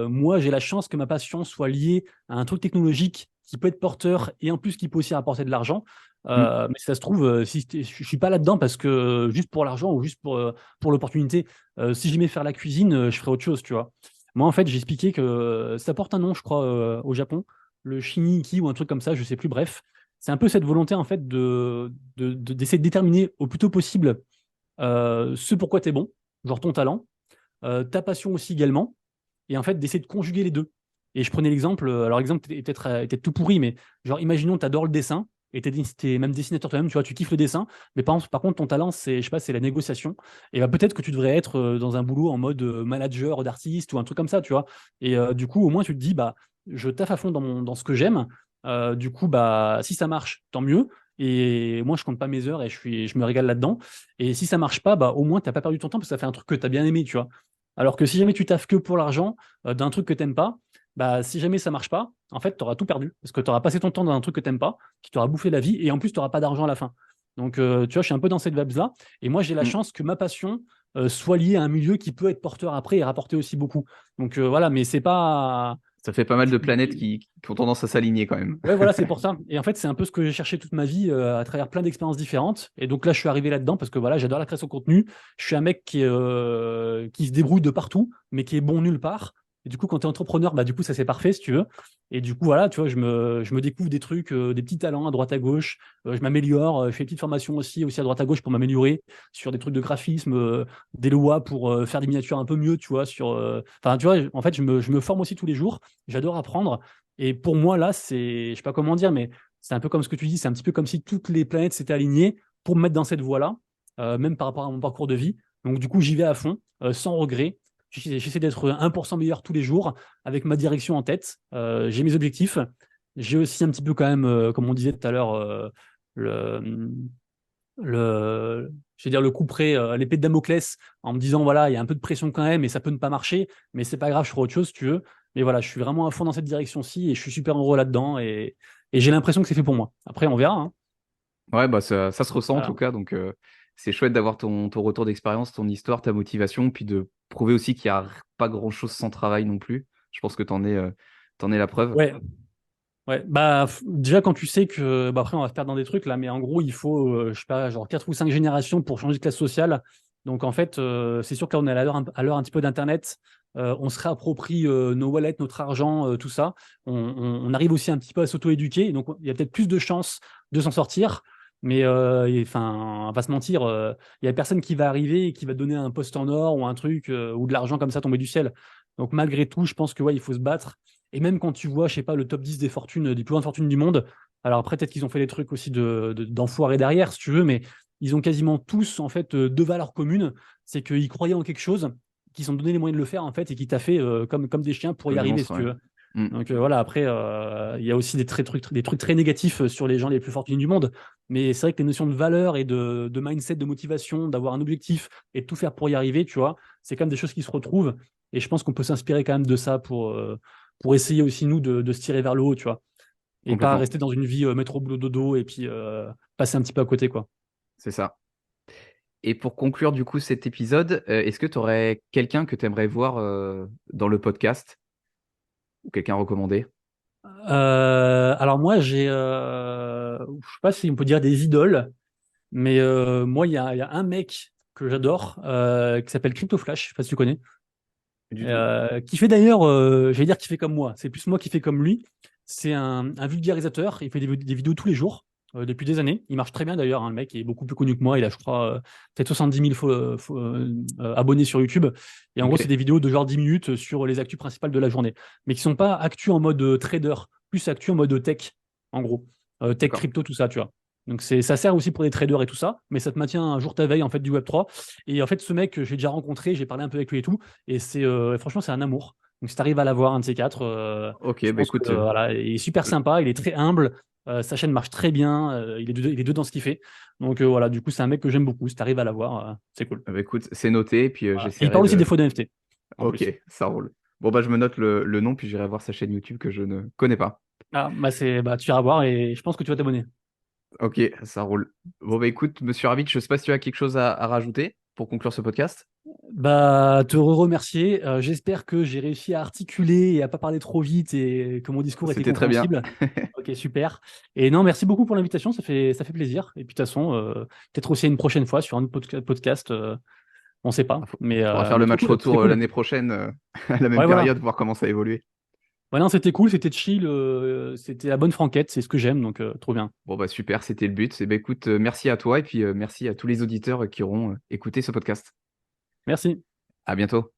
moi, j'ai la chance que ma passion soit liée à un truc technologique qui peut être porteur et en plus qui peut aussi apporter de l'argent. Mm. Mais si ça se trouve, je suis pas là-dedans parce que juste pour l'argent ou juste pour l'opportunité, si j'aimais faire la cuisine, je ferais autre chose, tu vois. Moi, en fait, j'ai expliqué que ça porte un nom, je crois, au Japon, le shiniki ou un truc comme ça, je sais plus, bref. C'est un peu cette volonté, en fait, d'essayer de déterminer au plus tôt possible ce pourquoi tu es bon, genre ton talent, ta passion aussi également, et en fait d'essayer de conjuguer les deux. Et je prenais l'exemple, alors l'exemple est peut-être tout pourri, mais genre imaginons tu adores le dessin, et t'es même dessinateur toi-même, tu vois, tu kiffes le dessin, mais par contre ton talent c'est, je sais pas, c'est la négociation, et bah peut-être que tu devrais être dans un boulot en mode manager d'artiste ou un truc comme ça, tu vois. Et du coup au moins tu te dis, bah je taffe à fond dans ce que j'aime. Du coup bah si ça marche, tant mieux. Et moi, je compte pas mes heures et je me régale là-dedans. Et si ça marche pas, bah, au moins, t'as pas perdu ton temps parce que ça fait un truc que tu as bien aimé, tu vois. Alors que si jamais tu taffes que pour l'argent d'un truc que t'aimes pas, bah, si jamais ça marche pas, en fait, tu auras tout perdu. Parce que tu auras passé ton temps dans un truc que t'aimes pas, qui t'aura bouffé la vie, et en plus, tu n'auras pas d'argent à la fin. Donc, tu vois, je suis un peu dans cette vibes-là. Et moi, j'ai la Mm. chance que ma passion soit liée à un milieu qui peut être porteur après et rapporter aussi beaucoup. Donc, voilà, mais c'est pas. Ça fait pas mal de planètes qui ont tendance à s'aligner quand même. Ouais, voilà, c'est pour ça. Et en fait, c'est un peu ce que j'ai cherché toute ma vie à travers plein d'expériences différentes. Et donc là, je suis arrivé là-dedans parce que voilà, j'adore la création de contenu. Je suis un mec qui se débrouille de partout, mais qui est bon nulle part. Et du coup, quand tu es entrepreneur, bah, du coup, ça c'est parfait si tu veux. Et du coup, voilà, tu vois, je me découvre des trucs, des petits talents à droite à gauche. Je m'améliore. Je fais des petites formations aussi à droite à gauche pour m'améliorer sur des trucs de graphisme, des lois pour faire des miniatures un peu mieux, tu vois. Enfin, tu vois, en fait, je me forme aussi tous les jours. J'adore apprendre. Et pour moi, là, je sais pas comment dire, mais c'est un peu comme ce que tu dis, c'est un petit peu comme si toutes les planètes s'étaient alignées pour me mettre dans cette voie-là, même par rapport à mon parcours de vie. Donc, du coup, j'y vais à fond, sans regret. J'essaie d'être 1% meilleur tous les jours, avec ma direction en tête. J'ai mes objectifs. J'ai aussi un petit peu quand même, comme on disait tout à l'heure, le, je vais dire le coup près, l'épée de Damoclès, en me disant voilà, il y a un peu de pression quand même, et ça peut ne pas marcher, mais c'est pas grave, je ferai autre chose si tu veux. Mais voilà, je suis vraiment à fond dans cette direction-ci et je suis super heureux là-dedans et j'ai l'impression que c'est fait pour moi. Après, on verra, hein. Ouais, bah ça se ressent en tout Voilà. cas, donc c'est chouette d'avoir ton retour d'expérience, ton histoire, ta motivation, puis de prouver aussi qu'il n'y a pas grand-chose sans travail non plus. Je pense que t'en es la preuve. Ouais, ouais. Bah, déjà, quand tu sais que, bah, après, on va se perdre dans des trucs là, mais en gros, il faut, je sais pas, genre 4 ou 5 générations pour changer de classe sociale. Donc, en fait, c'est sûr que là, on est à l'heure un petit peu d'Internet. On se réapproprie nos wallets, notre argent, tout ça. On arrive aussi un petit peu à s'auto-éduquer. Donc, il y a peut-être plus de chances de s'en sortir. Mais, enfin, on va pas se mentir, il y a personne qui va arriver et qui va te donner un poste en or ou un truc ou de l'argent comme ça tomber du ciel. Donc, malgré tout, je pense que ouais, il faut se battre. Et même quand tu vois, je sais pas, le top 10 des fortunes, des plus grandes fortunes du monde, alors après, peut-être qu'ils ont fait des trucs aussi d'enfoirés derrière, si tu veux, mais ils ont quasiment tous en fait deux valeurs communes, c'est qu'ils croyaient en quelque chose, qu'ils ont donné les moyens de le faire en fait et qui t'a fait comme des chiens pour y Comme des arriver si monstres, tu ouais. veux. Mm. Donc voilà, après, il y a aussi des trucs très négatifs sur les gens les plus fortunés du monde. Mais c'est vrai que les notions de valeur et de mindset, de motivation, d'avoir un objectif et de tout faire pour y arriver, tu vois, c'est quand même des choses qui se retrouvent. Et je pense qu'on peut s'inspirer quand même de ça pour essayer aussi, nous, de se tirer vers le haut, tu vois. Et pas Complètement, rester dans une vie métro boulot dodo et puis passer un petit peu à côté, quoi. c'est ça. Et pour conclure du coup cet épisode, est-ce que tu aurais quelqu'un que tu aimerais voir dans le podcast ou quelqu'un recommandé? Alors moi, je sais pas si on peut dire des idoles, mais moi, il y a un mec que j'adore qui s'appelle CryptoFlash, je sais pas si tu connais, Du tout. qui fait d'ailleurs, j'allais dire qu'il fait comme moi, c'est plus moi qui fais comme lui. C'est un vulgarisateur, il fait des vidéos tous les jours, depuis des années. Il marche très bien d'ailleurs, hein, le mec il est beaucoup plus connu que moi, il a je crois peut-être 70 000 abonnés sur YouTube. Et en gros, c'est Ok, des vidéos de genre 10 minutes sur les actus principales de la journée, mais qui sont pas actus en mode trader, plus actus en mode tech, en gros. Tech, d'accord. crypto, tout ça, tu vois. Donc ça sert aussi pour les traders et tout ça, mais ça te maintient un jour ta veille en fait du Web3. Et en fait, ce mec, j'ai déjà rencontré, j'ai parlé un peu avec lui et tout. Et franchement, c'est un amour. Donc, si tu arrives à l'avoir, un de ces quatre, Ok, je bah pense que écoute, voilà, il est super euh, sympa, il est très humble, sa chaîne marche très bien, il est deux dans ce qu'il fait. Donc voilà, du coup, c'est un mec que j'aime beaucoup. Si tu arrives à l'avoir, c'est cool. bah, écoute, c'est noté, puis Voilà. Et il j'essaierai parle aussi des de. faux NFT, en Ok, plus. ça roule. Bon bah je me note le nom, puis j'irai voir sa chaîne YouTube que je ne connais pas. Ah, bah, tu iras voir et je pense que tu vas t'abonner. Ok, ça roule. Bon bah écoute, Monsieur Ravitch, je sais pas si tu as quelque chose à rajouter pour conclure ce podcast. Bah, te remercier. J'espère que j'ai réussi à articuler et à pas parler trop vite et que mon discours était C'était très bien. compréhensible. Ok, super. Et non, merci beaucoup pour l'invitation, ça fait plaisir. Et puis de toute façon, peut-être aussi une prochaine fois sur un autre podcast, on sait pas. Ah, faudra faire Mais le trop match cool, c'était retour cool. l'année prochaine à la même Ouais, voilà. période, voir comment ça a évolué. Ouais, non, c'était cool, c'était chill, c'était la bonne franquette, c'est ce que j'aime, donc trop bien. Bon bah super, c'était le but. Et bah écoute, merci à toi et puis merci à tous les auditeurs qui auront écouté ce podcast. Merci. À bientôt.